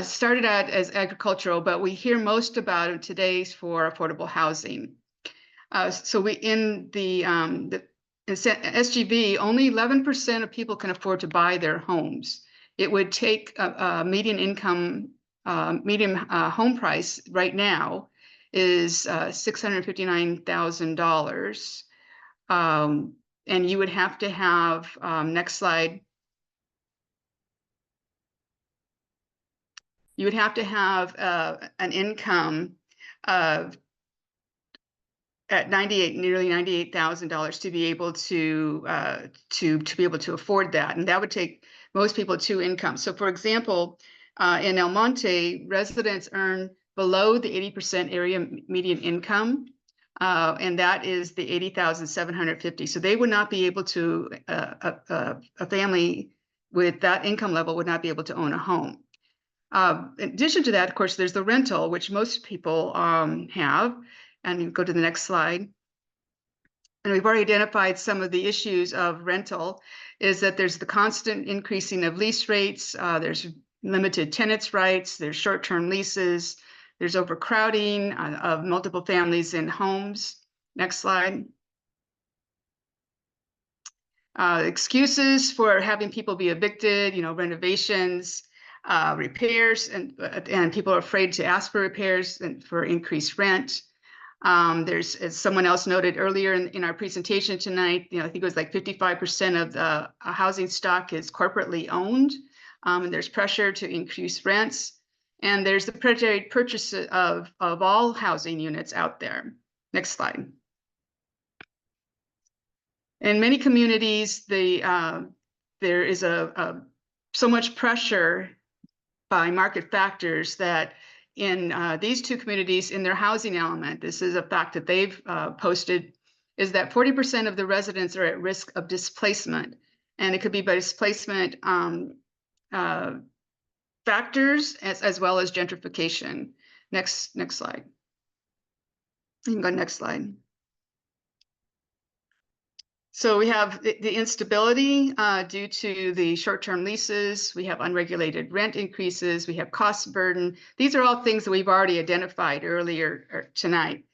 Started out as agricultural, but we hear most about it today for affordable housing. So we in the SGB, only 11% of people can afford to buy their homes. It would take a median income, median home price right now is $659,000. And you would have to have, next slide. You would have to have an income of at nearly $98,000 to be able to be able to afford that, and that would take most people 2 incomes. So, for example, in El Monte, residents earn below the 80% area median income, and that is the $80,750. So they would not be able to a family with that income level would not be able to own a home. In addition to that, of course, there's the rental, which most people have. And you go to the next slide. And we've already identified some of the issues of rental, is that there's the constant increasing of lease rates, there's limited tenants' rights, there's short-term leases, there's overcrowding of multiple families in homes. Next slide. Excuses for having people be evicted, renovations, repairs, and people are afraid to ask for repairs and for increased rent. There's, as someone else noted earlier in our presentation tonight, I think it was like 55% of the housing stock is corporately owned, and there's pressure to increase rents, and there's the predatory purchase of all housing units out there. Next slide. In many communities, there is so much pressure by market factors that in these 2 communities, in their housing element, this is a fact that they've posted, is that 40% of the residents are at risk of displacement. And it could be by displacement factors as well as gentrification. Next slide. You can go next slide. So we have the instability due to the short-term leases. We have unregulated rent increases. We have cost burden. These are all things that we've already identified earlier tonight.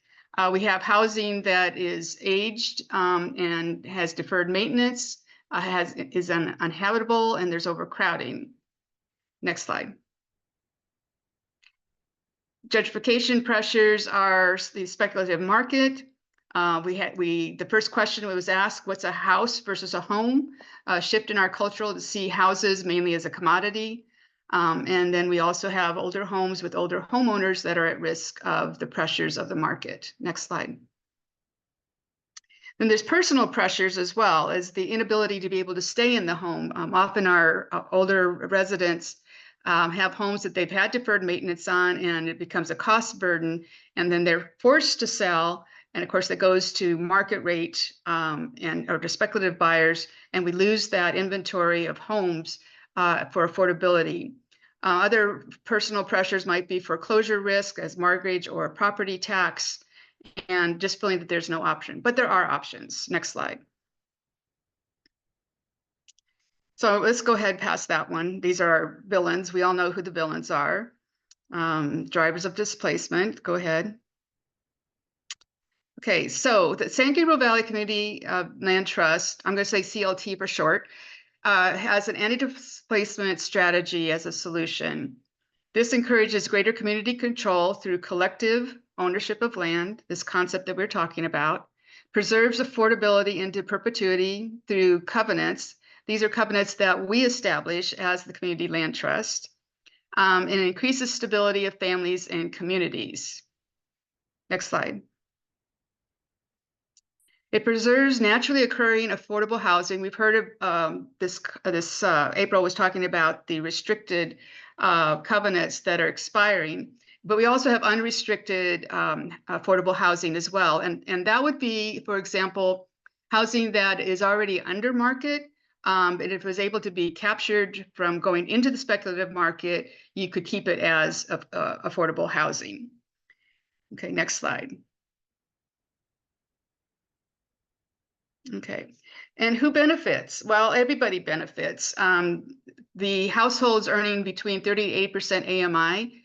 We have housing that is aged and has deferred maintenance, is uninhabitable, and there's overcrowding. Next slide. Gentrification pressures are the speculative market. The first question was asked, what's a house versus a home? Shift in our culture to see houses mainly as a commodity. And then we also have older homes with older homeowners that are at risk of the pressures of the market. Next slide. Then there's personal pressures as well as the inability to be able to stay in the home. Often our older residents have homes that they've had deferred maintenance on, and it becomes a cost burden, and then they're forced to sell. And of course, that goes to market rate or to speculative buyers, and we lose that inventory of homes for affordability. Other personal pressures might be foreclosure risk as mortgage or property tax, and just feeling that there's no option. But there are options. Next slide. So let's go ahead past that one. These are our villains. We all know who the villains are. Drivers of displacement. Go ahead. Okay, so the San Gabriel Valley Community Land Trust, I'm going to say CLT for short, has an anti-displacement strategy as a solution. This encourages greater community control through collective ownership of land, this concept that we're talking about, preserves affordability into perpetuity through covenants. These are covenants that we establish as the Community Land Trust, and it increases stability of families and communities. Next slide. It preserves naturally occurring affordable housing. We've heard of this April was talking about the restricted covenants that are expiring, but we also have unrestricted affordable housing as well. And that would be, for example, housing that is already under market. And if it was able to be captured from going into the speculative market, you could keep it as affordable housing. Okay, next slide. Okay, and who benefits? Well, everybody benefits. The households earning between 38% AMI.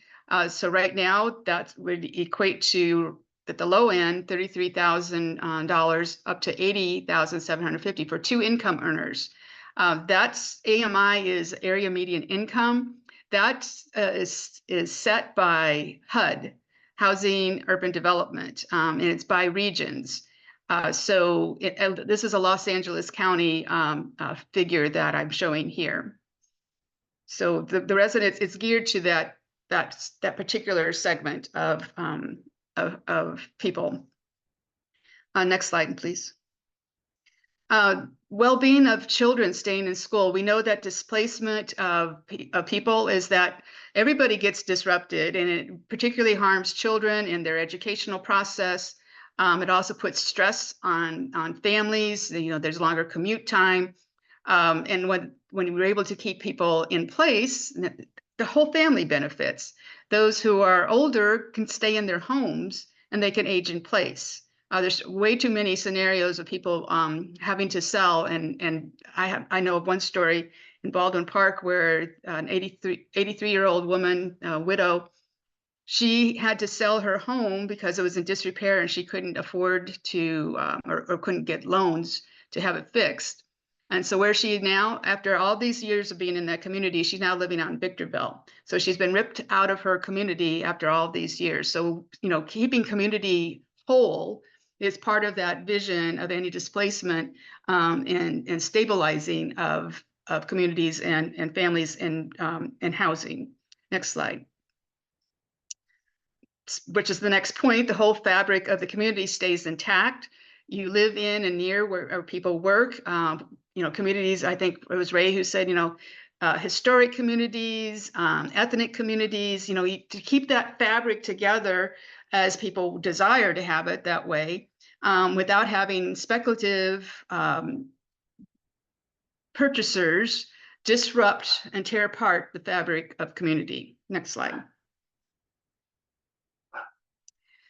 So right now, that would equate to, at the low end, $33,000 up to $80,750 for two income earners. That's AMI is area median income. That is set by HUD, Housing Urban Development, and it's by regions. So this is a Los Angeles County figure that I'm showing here. So the residents, it's geared to that particular segment of people. Next slide, please. Well-being of children staying in school. We know that displacement of people is that everybody gets disrupted, and it particularly harms children in their educational process. It also puts stress on families. You know, there's longer commute time. And when we're able to keep people in place, the whole family benefits. Those who are older can stay in their homes and they can age in place. There's way too many scenarios of people having to sell. And I know of one story in Baldwin Park where an 83-year-old woman, widow, she had to sell her home because it was in disrepair and she couldn't afford to or couldn't get loans to have it fixed. And so where she now, after all these years of being in that community, she's now living out in Victorville. So she's been ripped out of her community after all these years. So, you know, keeping community whole is part of that vision of anti-displacement and stabilizing of communities and families and housing. Next slide. Which is the next point, the whole fabric of the community stays intact. You live in and near where people work. You know, communities, I think it was Ray who said, you know, historic communities, ethnic communities, you know, to keep that fabric together as people desire to have it that way, without having speculative purchasers disrupt and tear apart the fabric of community. Next slide.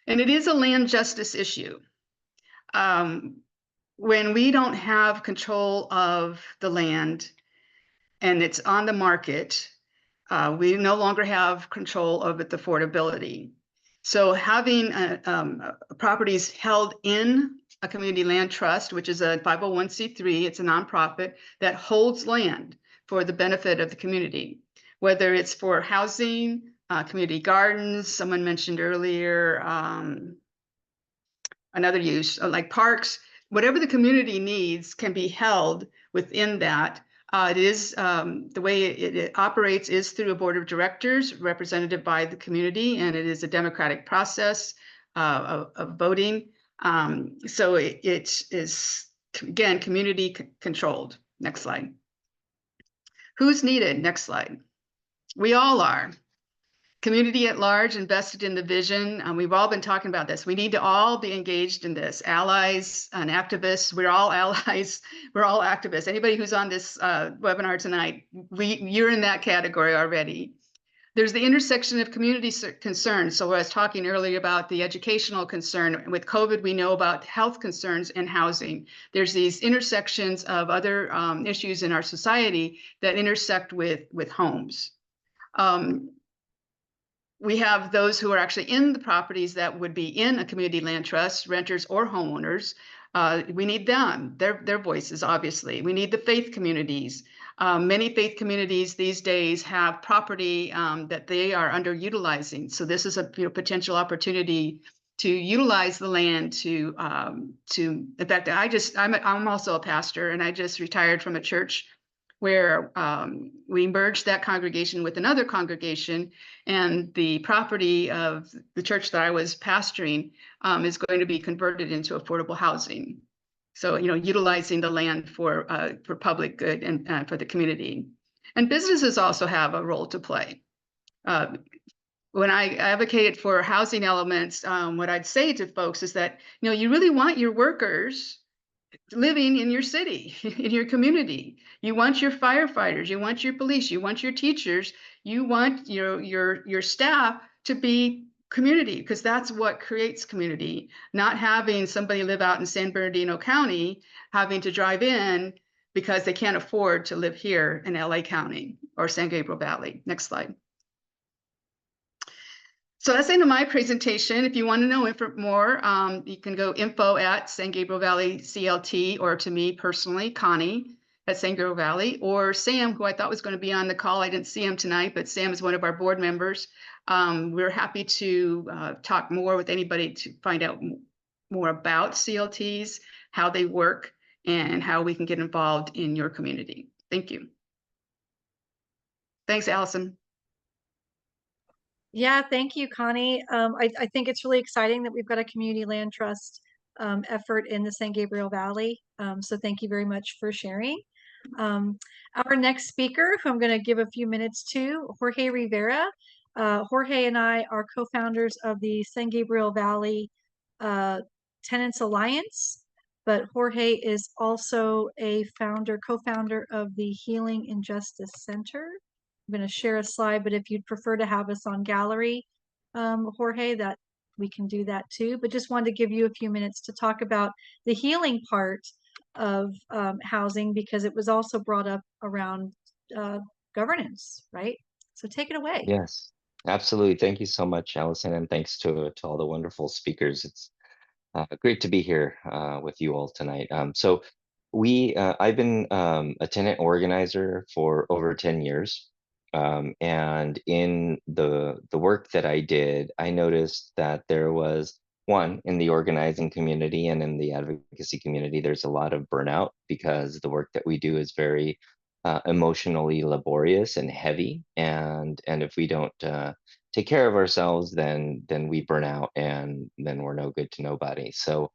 And it is a land justice issue. When we don't have control of the land and it's on the market, we no longer have control of its affordability. So having properties held in a community land trust, which is a 501c3, it's a nonprofit that holds land for the benefit of the community, whether it's for housing, community gardens, someone mentioned earlier, another use like parks, whatever the community needs can be held within that. It is the way it operates is through a board of directors represented by the community, and it is a democratic process of voting. So it is, again, community controlled. Next slide. Who's needed? Next slide. We all are. Community at large invested in the vision. We've all been talking about this. We need to all be engaged in this. Allies and activists, we're all allies. We're all activists. Anybody who's on this webinar tonight, you're in that category already. There's the intersection of community concerns. So I was talking earlier about the educational concern. With COVID, we know about health concerns and housing. There's these intersections of other issues in our society that intersect with homes. We have those who are actually in the properties that would be in a community land trust, renters or homeowners. We need them, their voices, obviously. We need the faith communities. Many faith communities these days have property that they are underutilizing. So this is a potential opportunity to utilize the land to in fact, I'm also a pastor, and I just retired from a church where we merged that congregation with another congregation, and the property of the church that I was pastoring is going to be converted into affordable housing. So, you know, utilizing the land for public good and for the community. And businesses also have a role to play. When I advocated for housing elements, what I'd say to folks is that, you know, you really want your workers living in your city, in your community. You want your firefighters, you want your police, you want your teachers, you want your staff to be community, because that's what creates community. Not having somebody live out in San Bernardino County, having to drive in because they can't afford to live here in LA County or San Gabriel Valley. Next slide. So that's the end of my presentation. If you want to know more, you can go info at San Gabriel Valley CLT, or to me personally, Connie at San Gabriel Valley, or Sam, who I thought was going to be on the call. I didn't see him tonight, but Sam is one of our board members. We're happy to talk more with anybody to find out more about CLTs, how they work, and how we can get involved in your community. Thank you. Thanks, Allison. Yeah, thank you, Connie. I think it's really exciting that we've got a community land trust effort in the San Gabriel Valley. So thank you very much for sharing. Our next speaker, who I'm going to give a few minutes to, Jorge Rivera. Jorge and I are co-founders of the San Gabriel Valley Tenants Alliance, but Jorge is also a co-founder of the Healing and Justice Center. I'm going to share a slide, but if you'd prefer to have us on gallery, Jorge, that we can do that too. But just wanted to give you a few minutes to talk about the healing part of housing, because it was also brought up around governance, right? So take it away. Yes, absolutely. Thank you so much, Allison, and thanks to all the wonderful speakers. It's great to be here with you all tonight. So I've been a tenant organizer for over 10 years. And in the work that I did, I noticed that there was in the organizing community and in the advocacy community, there's a lot of burnout because the work that we do is very emotionally laborious and heavy. And if we don't take care of ourselves, then we burn out, and then we're no good to nobody. So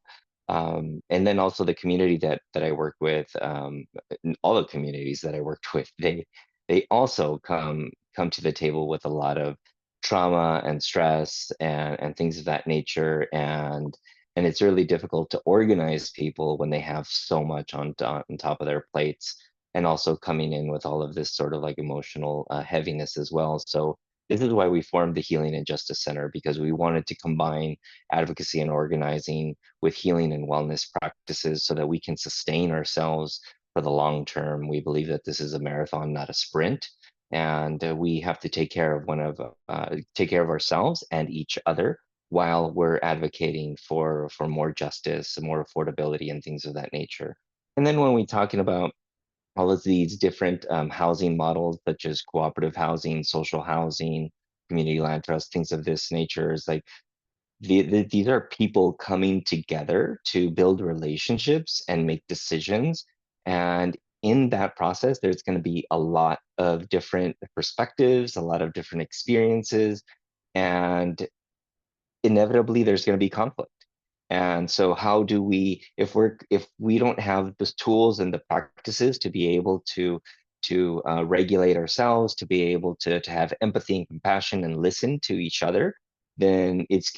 and then also the community that I work with, all the communities that I worked with, they also come to the table with a lot of trauma and stress and things of that nature, and it's really difficult to organize people when they have so much on top of their plates, and also coming in with all of this sort of like emotional heaviness as well. So this is why we formed the Healing and Justice Center, because we wanted to combine advocacy and organizing with healing and wellness practices so that we can sustain ourselves for the long term. We believe that this is a marathon, not a sprint, and we have to take care of ourselves and each other while we're advocating for more justice and more affordability and things of that nature. And then when we're talking about all of these different housing models, such as cooperative housing, social housing, community land trust, things of this nature, is like these are people coming together to build relationships and make decisions. And in that process, there's going to be a lot of different perspectives, a lot of different experiences, and inevitably there's going to be conflict. And so how do we, if we don't have the tools and the practices to be able to regulate ourselves, to be able to have empathy and compassion and listen to each other, then it's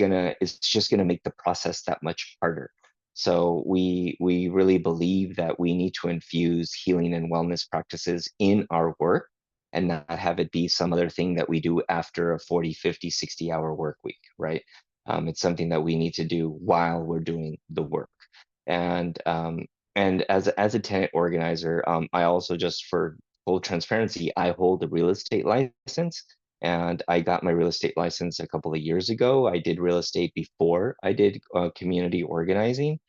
just gonna make the process that much harder. So we really believe that we need to infuse healing and wellness practices in our work and not have it be some other thing that we do after a 40, 50, 60-hour work week, right? It's something that we need to do while we're doing the work. And as a tenant organizer, I also, just for full transparency, I hold a real estate license, and I got my real estate license a couple of years ago. I did real estate before I did community organizing.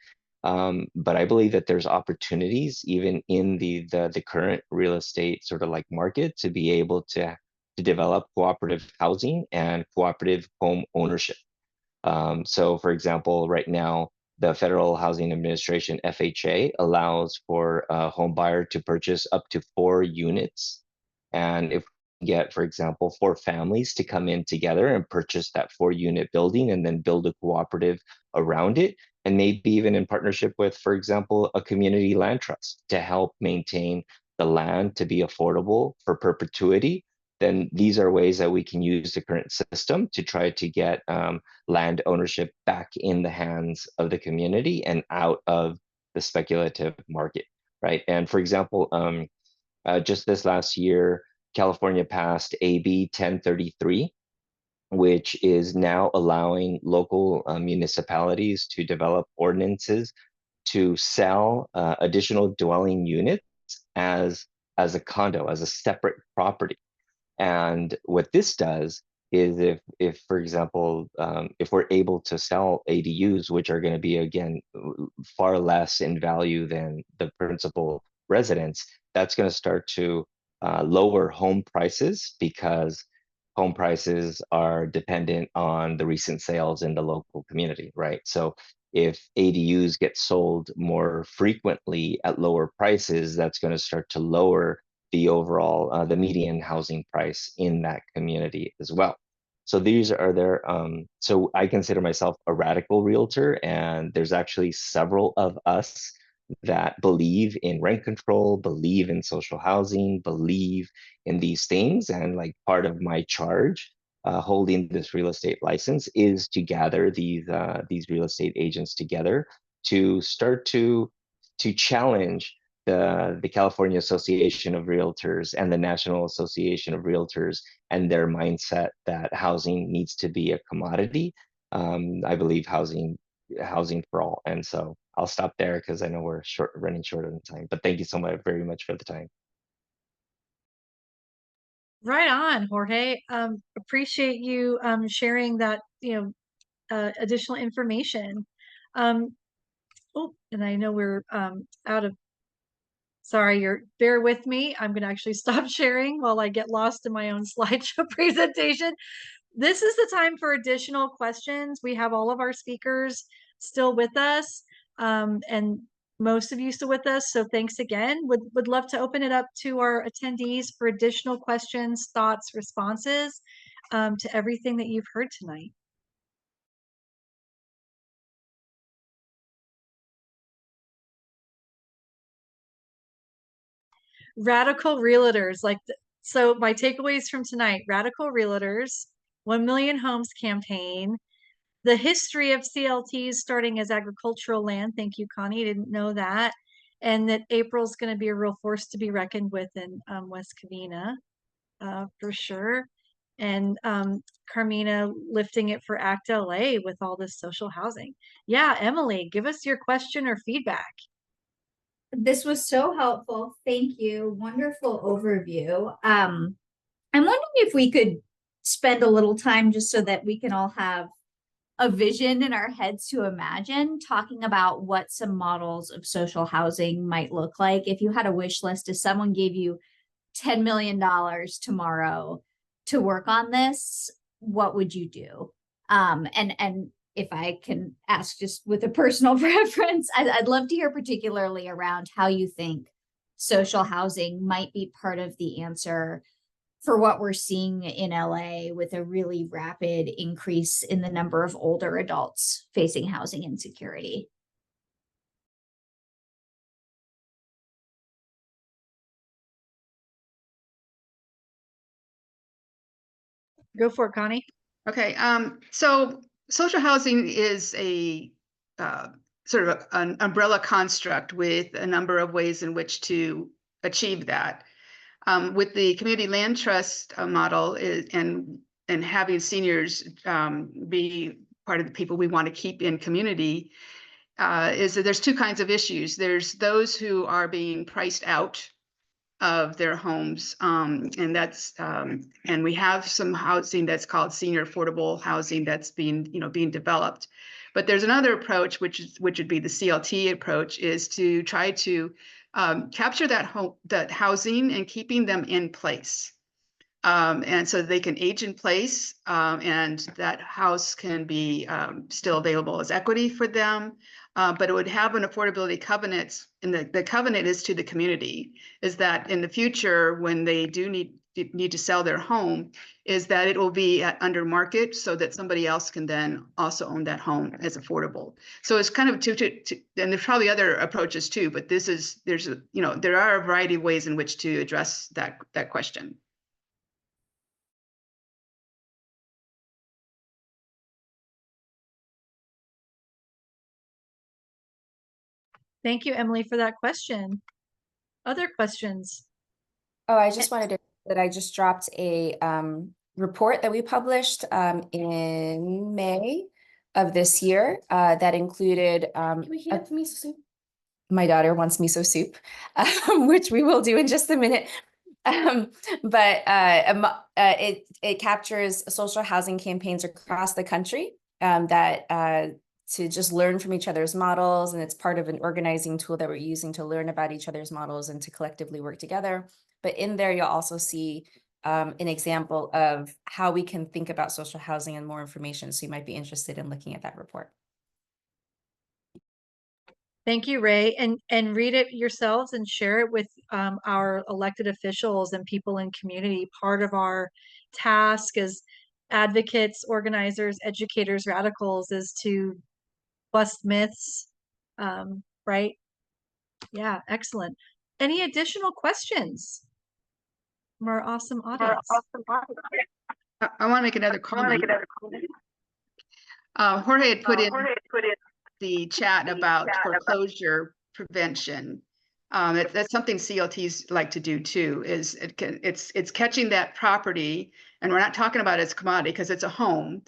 But I believe that there's opportunities even in the current real estate sort of like market to be able to develop cooperative housing and cooperative home ownership. So for example, right now, the Federal Housing Administration, FHA, allows for a home buyer to purchase up to 4 units. And if we get, for example, 4 families to come in together and purchase that 4-unit building and then build a cooperative around it, and maybe even in partnership with, for example, a community land trust to help maintain the land to be affordable for perpetuity, then these are ways that we can use the current system to try to get land ownership back in the hands of the community and out of the speculative market, right? And for example, just this last year, California passed AB 1033, which is now allowing local municipalities to develop ordinances to sell additional dwelling units as a condo, as a separate property. And what this does is if for example, if we're able to sell ADUs, which are going to be, again, far less in value than the principal residence, that's going to start to lower home prices, because home prices are dependent on the recent sales in the local community, right? So if ADUs get sold more frequently at lower prices, that's going to start to lower the overall, the median housing price in that community as well. So these are their, so I consider myself a radical realtor, and there's actually several of us that believe in rent control, believe in social housing, believe in these things. And like part of my charge holding this real estate license is to gather these real estate agents together to start to challenge the California Association of Realtors and the National Association of Realtors and their mindset that housing needs to be a commodity. I believe housing for all. And so I'll stop there because I know we're running short on time, but thank you so much, very much for the time. Right on, Jorge. Appreciate you sharing that, additional information. Oh, and I know we're out of, sorry, bear with me. I'm going to actually stop sharing while I get lost in my own slideshow presentation. This is the time for additional questions. We have all of our speakers still with us, and most of you still with us. So thanks again. Would love to open it up to our attendees for additional questions, thoughts, responses to everything that you've heard tonight. Radical realtors, so my takeaways from tonight: radical realtors, 1 Million Homes campaign, the history of CLTs starting as agricultural land. Thank you, Connie. Didn't know that. And that April's going to be a real force to be reckoned with in West Covina, for sure. And Carmina lifting it for ACT LA with all this social housing. Yeah, Emily, give us your question or feedback. This was so helpful. Thank you. Wonderful overview. I'm wondering if we could spend a little time just so that we can all have a vision in our heads to imagine, talking about what some models of social housing might look like. If you had a wish list, if someone gave you $10 million tomorrow to work on this, what would you do? And if I can ask just with a personal preference, I'd love to hear particularly around how you think social housing might be part of the answer for what we're seeing in LA with a really rapid increase in the number of older adults facing housing insecurity. Go for it, Connie. Okay, so social housing is a sort of an umbrella construct with a number of ways in which to achieve that. With the community land trust model and having seniors be part of the people we want to keep in community, is that there's two kinds of issues. There's those who are being priced out of their homes, and that's and we have some housing that's called senior affordable housing that's being developed. But there's another approach, which would be the CLT approach, is to try to capture that housing and keeping them in place, and so they can age in place, and that house can be still available as equity for them. But it would have an affordability covenant, and the covenant is to the community, is that in the future, when they do need to sell their home, is that it will be at under market so that somebody else can then also own that home as affordable. So it's kind of and there's probably other approaches too, but there are a variety of ways in which to address that question. Thank you, Emily, for that question. Other questions? Oh, I just wanted to that I just dropped a report that we published in May of this year that included Can we heat up the miso soup? my daughter wants miso soup, which we will do in just a minute. It captures social housing campaigns across the country that to just learn from each other's models, and it's part of an organizing tool that we're using to learn about each other's models and to collectively work together. But in there, you'll also see an example of how we can think about social housing and more information. So you might be interested in looking at that report. Thank you, Ray, and read it yourselves and share it with our elected officials and people in community. Part of our task as advocates, organizers, educators, radicals is to bust myths, right? Yeah, excellent. Any additional questions from our awesome audience? I want to make another comment. Jorge had put in the chat about foreclosure prevention. That's something CLTs like to do too, is it's catching that property, and we're not talking about it as a commodity because it's a home,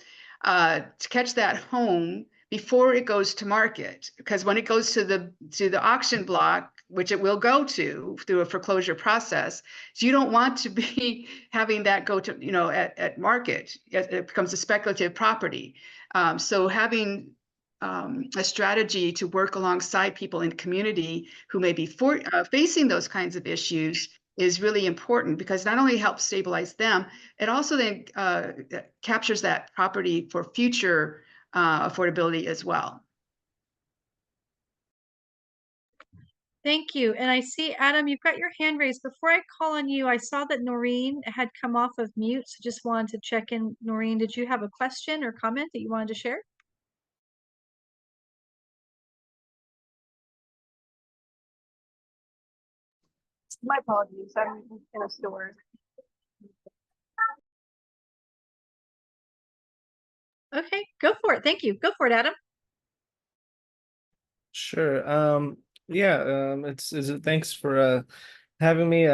to catch that home before it goes to market. Because when it goes to the auction block, which it will go to through a foreclosure process, so you don't want to be having that go to, at market. It becomes a speculative property. So having a strategy to work alongside people in the community who may be facing those kinds of issues is really important, because not only helps stabilize them, it also then captures that property for future affordability as well. Thank you. And I see, Adam, you've got your hand raised. Before I call on you, I saw that Noreen had come off of mute, so just wanted to check in. Noreen, did you have a question or comment that you wanted to share? My apologies, I'm in a store. Okay, go for it. Thank you. Go for it, Adam. Sure. Yeah, thanks for having me.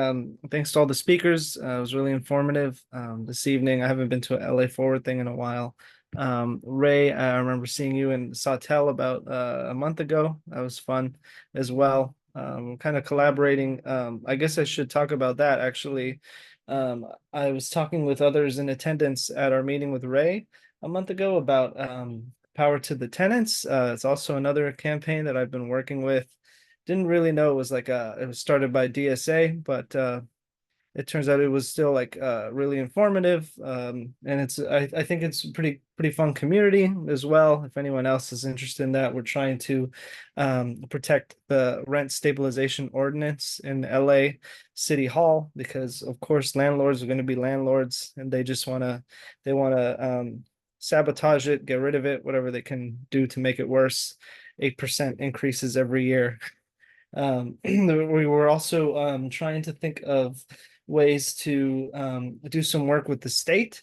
Thanks to all the speakers. It was really informative this evening. I haven't been to a LA Forward thing in a while. Ray, I remember seeing you in Sawtell about a month ago. That was fun as well. Kind of collaborating. I guess I should talk about that actually. I was talking with others in attendance at our meeting with Ray a month ago about Power to the Tenants. It's also another campaign that I've been working with. Didn't really know it was like it was started by DSA, but it turns out it was still like really informative. And I think it's a pretty fun community as well. If anyone else is interested in that, we're trying to protect the rent stabilization ordinance in LA City Hall, because of course landlords are going to be landlords, and they just want to sabotage it, get rid of it, whatever they can do to make it worse. 8% increases every year. We were also trying to think of ways to do some work with the state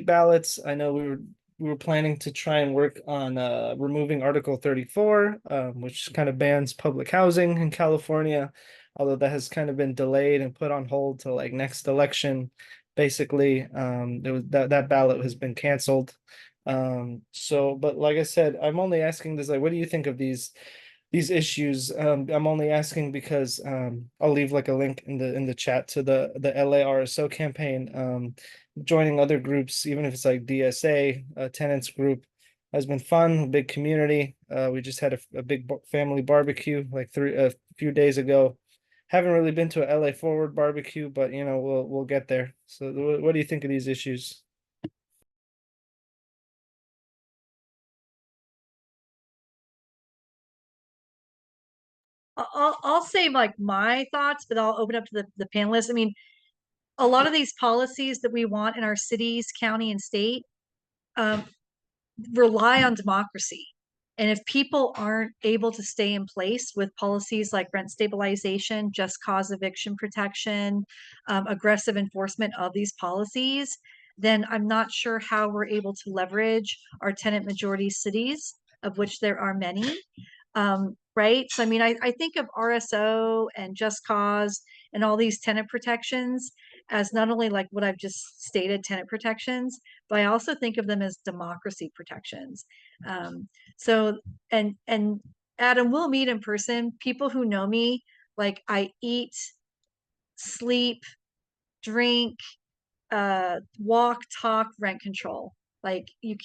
ballots. I know we were planning to try and work on removing Article 34, which kind of bans public housing in California, although that has kind of been delayed and put on hold till like next election. Basically, that ballot has been canceled. But like I said, I'm only asking this, like, what do you think of these issues? I'm only asking because I'll leave like a link in the chat to the LA RSO campaign. Joining other groups, even if it's like DSA, tenants group, has been fun. A big community. We just had a big family barbecue like a few days ago. Haven't really been to a LA Forward barbecue, but we'll get there. So what do you think of these issues? I'll say like my thoughts, but I'll open up to the panelists. I mean, a lot of these policies that we want in our cities, county, and state rely on democracy. And if people aren't able to stay in place with policies like rent stabilization, just cause eviction protection, aggressive enforcement of these policies, then I'm not sure how we're able to leverage our tenant majority cities, of which there are many. Right? So, I mean, I think of RSO and Just Cause and all these tenant protections as not only like what I've just stated, tenant protections, but I also think of them as democracy protections. So, and Adam, we'll meet in person. People who know me, like I eat, sleep, drink, walk, talk, rent control. Like you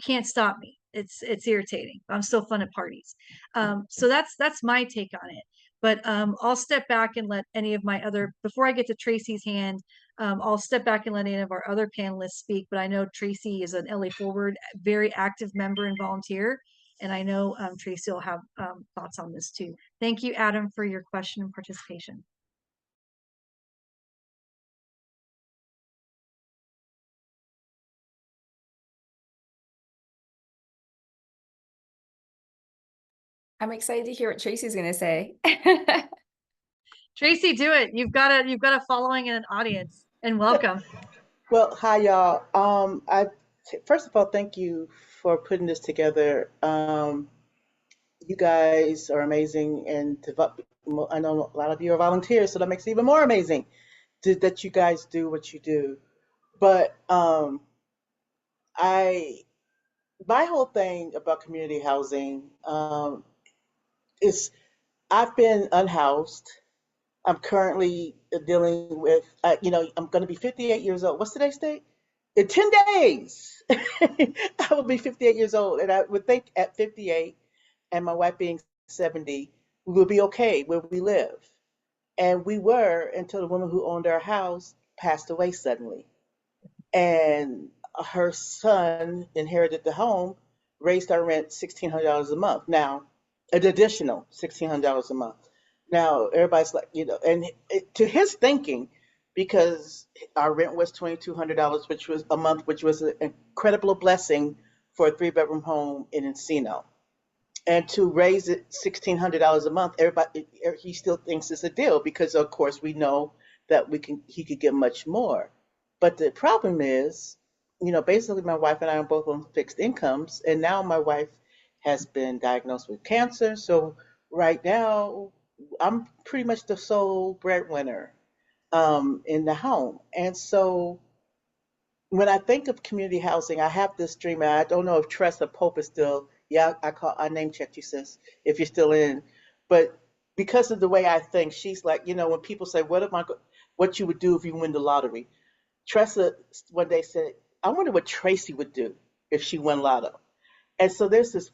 can't stop me. It's irritating. I'm still fun at parties. So that's my take on it. But I'll step back and let any of my other, before I get to Tracy's hand, I'll step back and let any of our other panelists speak. But I know Tracy is an LA Forward, very active member and volunteer. And I know Tracy will have thoughts on this too. Thank you, Adam, for your question and participation. I'm excited to hear what Tracy's going to say. Tracy, do it. You've got a following and an audience, and welcome. Well, hi y'all. First of all, thank you for putting this together. You guys are amazing, and I know a lot of you are volunteers, so that makes it even more amazing that you guys do what you do. But my whole thing about community housing is I've been unhoused. I'm currently dealing with, I'm going to be 58 years old. What's today's date? In 10 days, I will be 58 years old. And I would think at 58 and my wife being 70, we will be okay where we live. And we were until the woman who owned our house passed away suddenly. And her son inherited the home, raised our rent $1,600 a month. Now, an additional $1,600 a month. Now, everybody's like, and to his thinking, because our rent was $2,200, which was a month, which was an incredible blessing for a 3-bedroom home in Encino. And to raise it $1,600 a month, he still thinks it's a deal because, of course, we know that he could get much more. But the problem is, basically my wife and I are both on fixed incomes, and now my wife has been diagnosed with cancer. So right now, I'm pretty much the sole breadwinner in the home. And so when I think of community housing, I have this dream, and I don't know if Tressa Pope is still, I name checked you, sis, if you're still in. But because of the way I think, she's like, when people say, what you would do if you win the lottery? Tressa one day said, I wonder what Tracy would do if she won lotto. And so there's this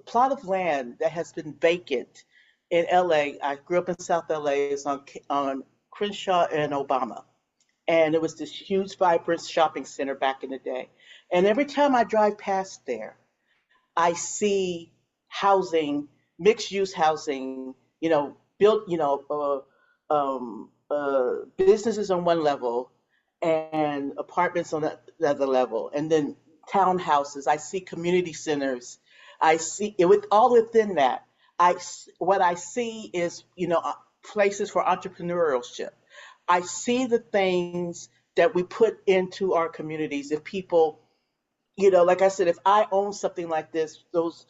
plot of land that has been vacant in LA. I grew up in South LA. It's on Crenshaw and Obama. And it was this huge, vibrant shopping center back in the day. And every time I drive past there, I see housing, mixed use housing, built, businesses on one level and apartments on the other level, and then townhouses. I see community centers. I see it all within that. What I see is, places for entrepreneurship. I see the things that we put into our communities. If people, like I said, if I own something like this, those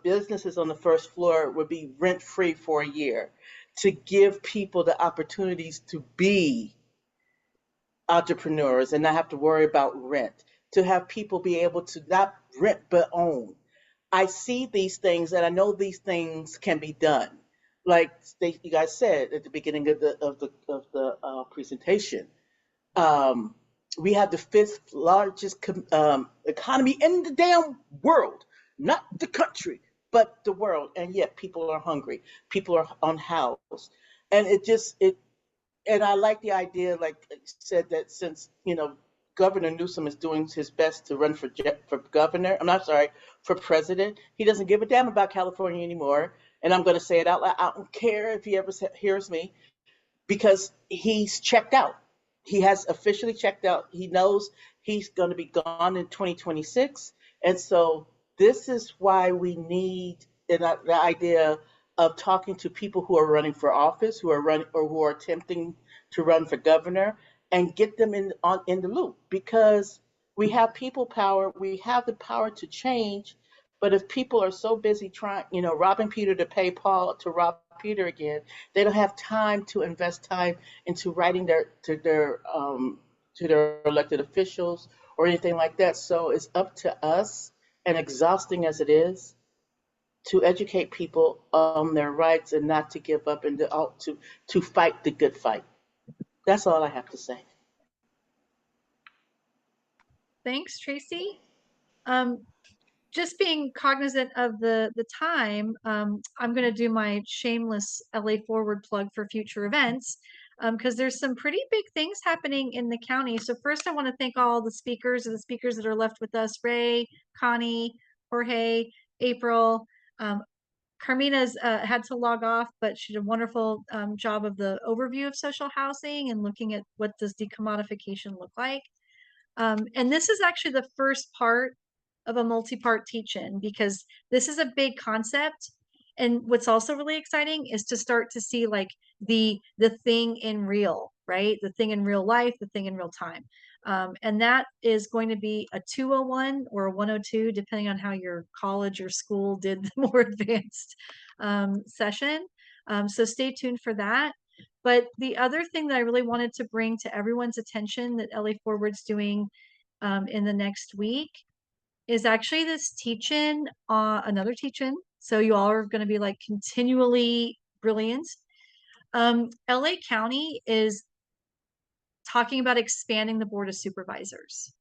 businesses on the first floor would be rent free for a year, to give people the opportunities to be entrepreneurs and not have to worry about rent, to have people be able to not rent but own. I see these things, and I know these things can be done. Like you guys said at the beginning of the presentation, we have the 5th largest economy in the damn world, not the country, but the world, and yet people are hungry, people are unhoused, and and I like the idea, like I said, that since Governor Newsom is doing his best to run for governor, for president, he doesn't give a damn about California anymore. And I'm going to say it out loud. I don't care if he ever hears me, because he's checked out. He has officially checked out. He knows he's going to be gone in 2026. And so this is why we need the idea of talking to people who are running for office, who are attempting to run for governor, and get them in the loop, because we have people power. We have the power to change, But if people are so busy trying, robbing Peter to pay Paul to rob Peter again, they don't have time to invest time into writing to their elected officials or anything like that. So it's up to us, and exhausting as it is, to educate people on their rights and not to give up and to fight the good fight. That's all I have to say. Thanks, Tracy. Just being cognizant of the time, I'm going to do my shameless LA Forward plug for future events, because there's some pretty big things happening in the county. So first, I want to thank all the speakers that are left with us: Ray, Connie, Jorge, April. Carmina's had to log off, but she did a wonderful job of the overview of social housing and looking at what does decommodification look like. And this is actually the first part of a multi-part teach-in, because this is a big concept. And what's also really exciting is to start to see like the thing in real, right? The thing in real life, the thing in real time. And that is going to be a 201 or a 102, depending on how your college or school did the more advanced session. So stay tuned for that. But the other thing that I really wanted to bring to everyone's attention that LA Forward's doing in the next week is actually this teach-in, another teach-in. So you all are going to be like continually brilliant. LA County is talking about expanding the Board of Supervisors.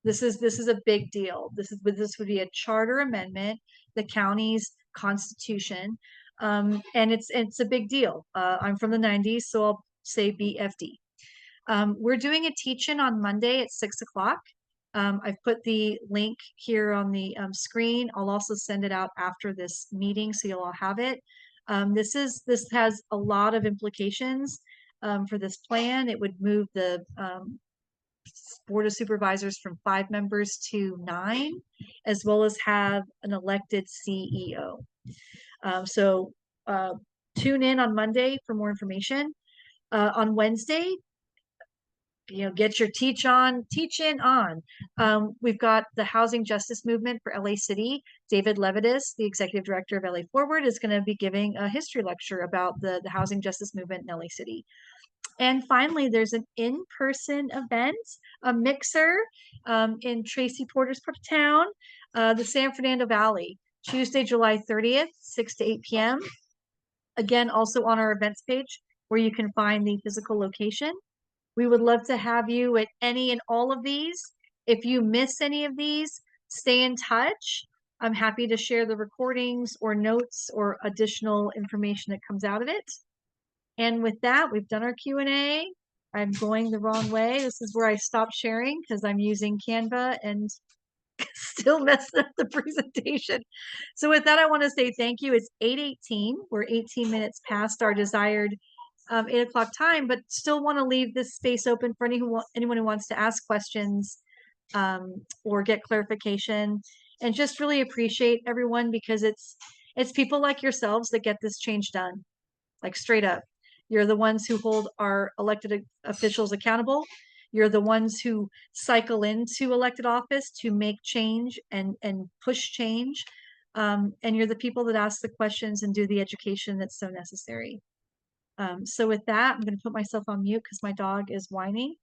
This is a big deal. This would be a charter amendment, the county's constitution, and it's a big deal. I'm from the 90s, so I'll say BFD. We're doing a teach-in on Monday at 6 o'clock. I've put the link here on the screen. I'll also send it out after this meeting, so you'll all have it. This has a lot of implications for this plan. It would move the Board of Supervisors from 5 members to 9, as well as have an elected CEO. So tune in on Monday for more information. On Wednesday, get your teach-in on. We've got the Housing Justice Movement for LA City. David Levitas, the executive director of LA Forward, is going to be giving a history lecture about the Housing Justice Movement in LA City. And finally, there's an in-person event, a mixer in Tracy Porter's part of town, the San Fernando Valley, Tuesday, July 30th, 6 to 8 p.m. Again, also on our events page where you can find the physical location. We would love to have you at any and all of these. If you miss any of these, stay in touch. I'm happy to share the recordings or notes or additional information that comes out of it. And with that, we've done our Q&A. I'm going the wrong way. This is where I stopped sharing because I'm using Canva and still messing up the presentation. So with that, I want to say thank you. It's 8:18. We're 18 minutes past our desired 8 o'clock time, but still want to leave this space open for anyone who wants to ask questions or get clarification. And just really appreciate everyone, because it's people like yourselves that get this change done, like straight up. You're the ones who hold our elected officials accountable. You're the ones who cycle into elected office to make change and push change. And you're the people that ask the questions and do the education that's so necessary. So with that, I'm going to put myself on mute because my dog is whining,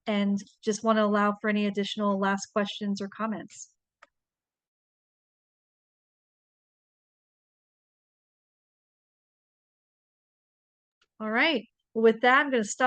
and just want to allow for any additional last questions or comments. All right. Well, with that, I'm going to stop.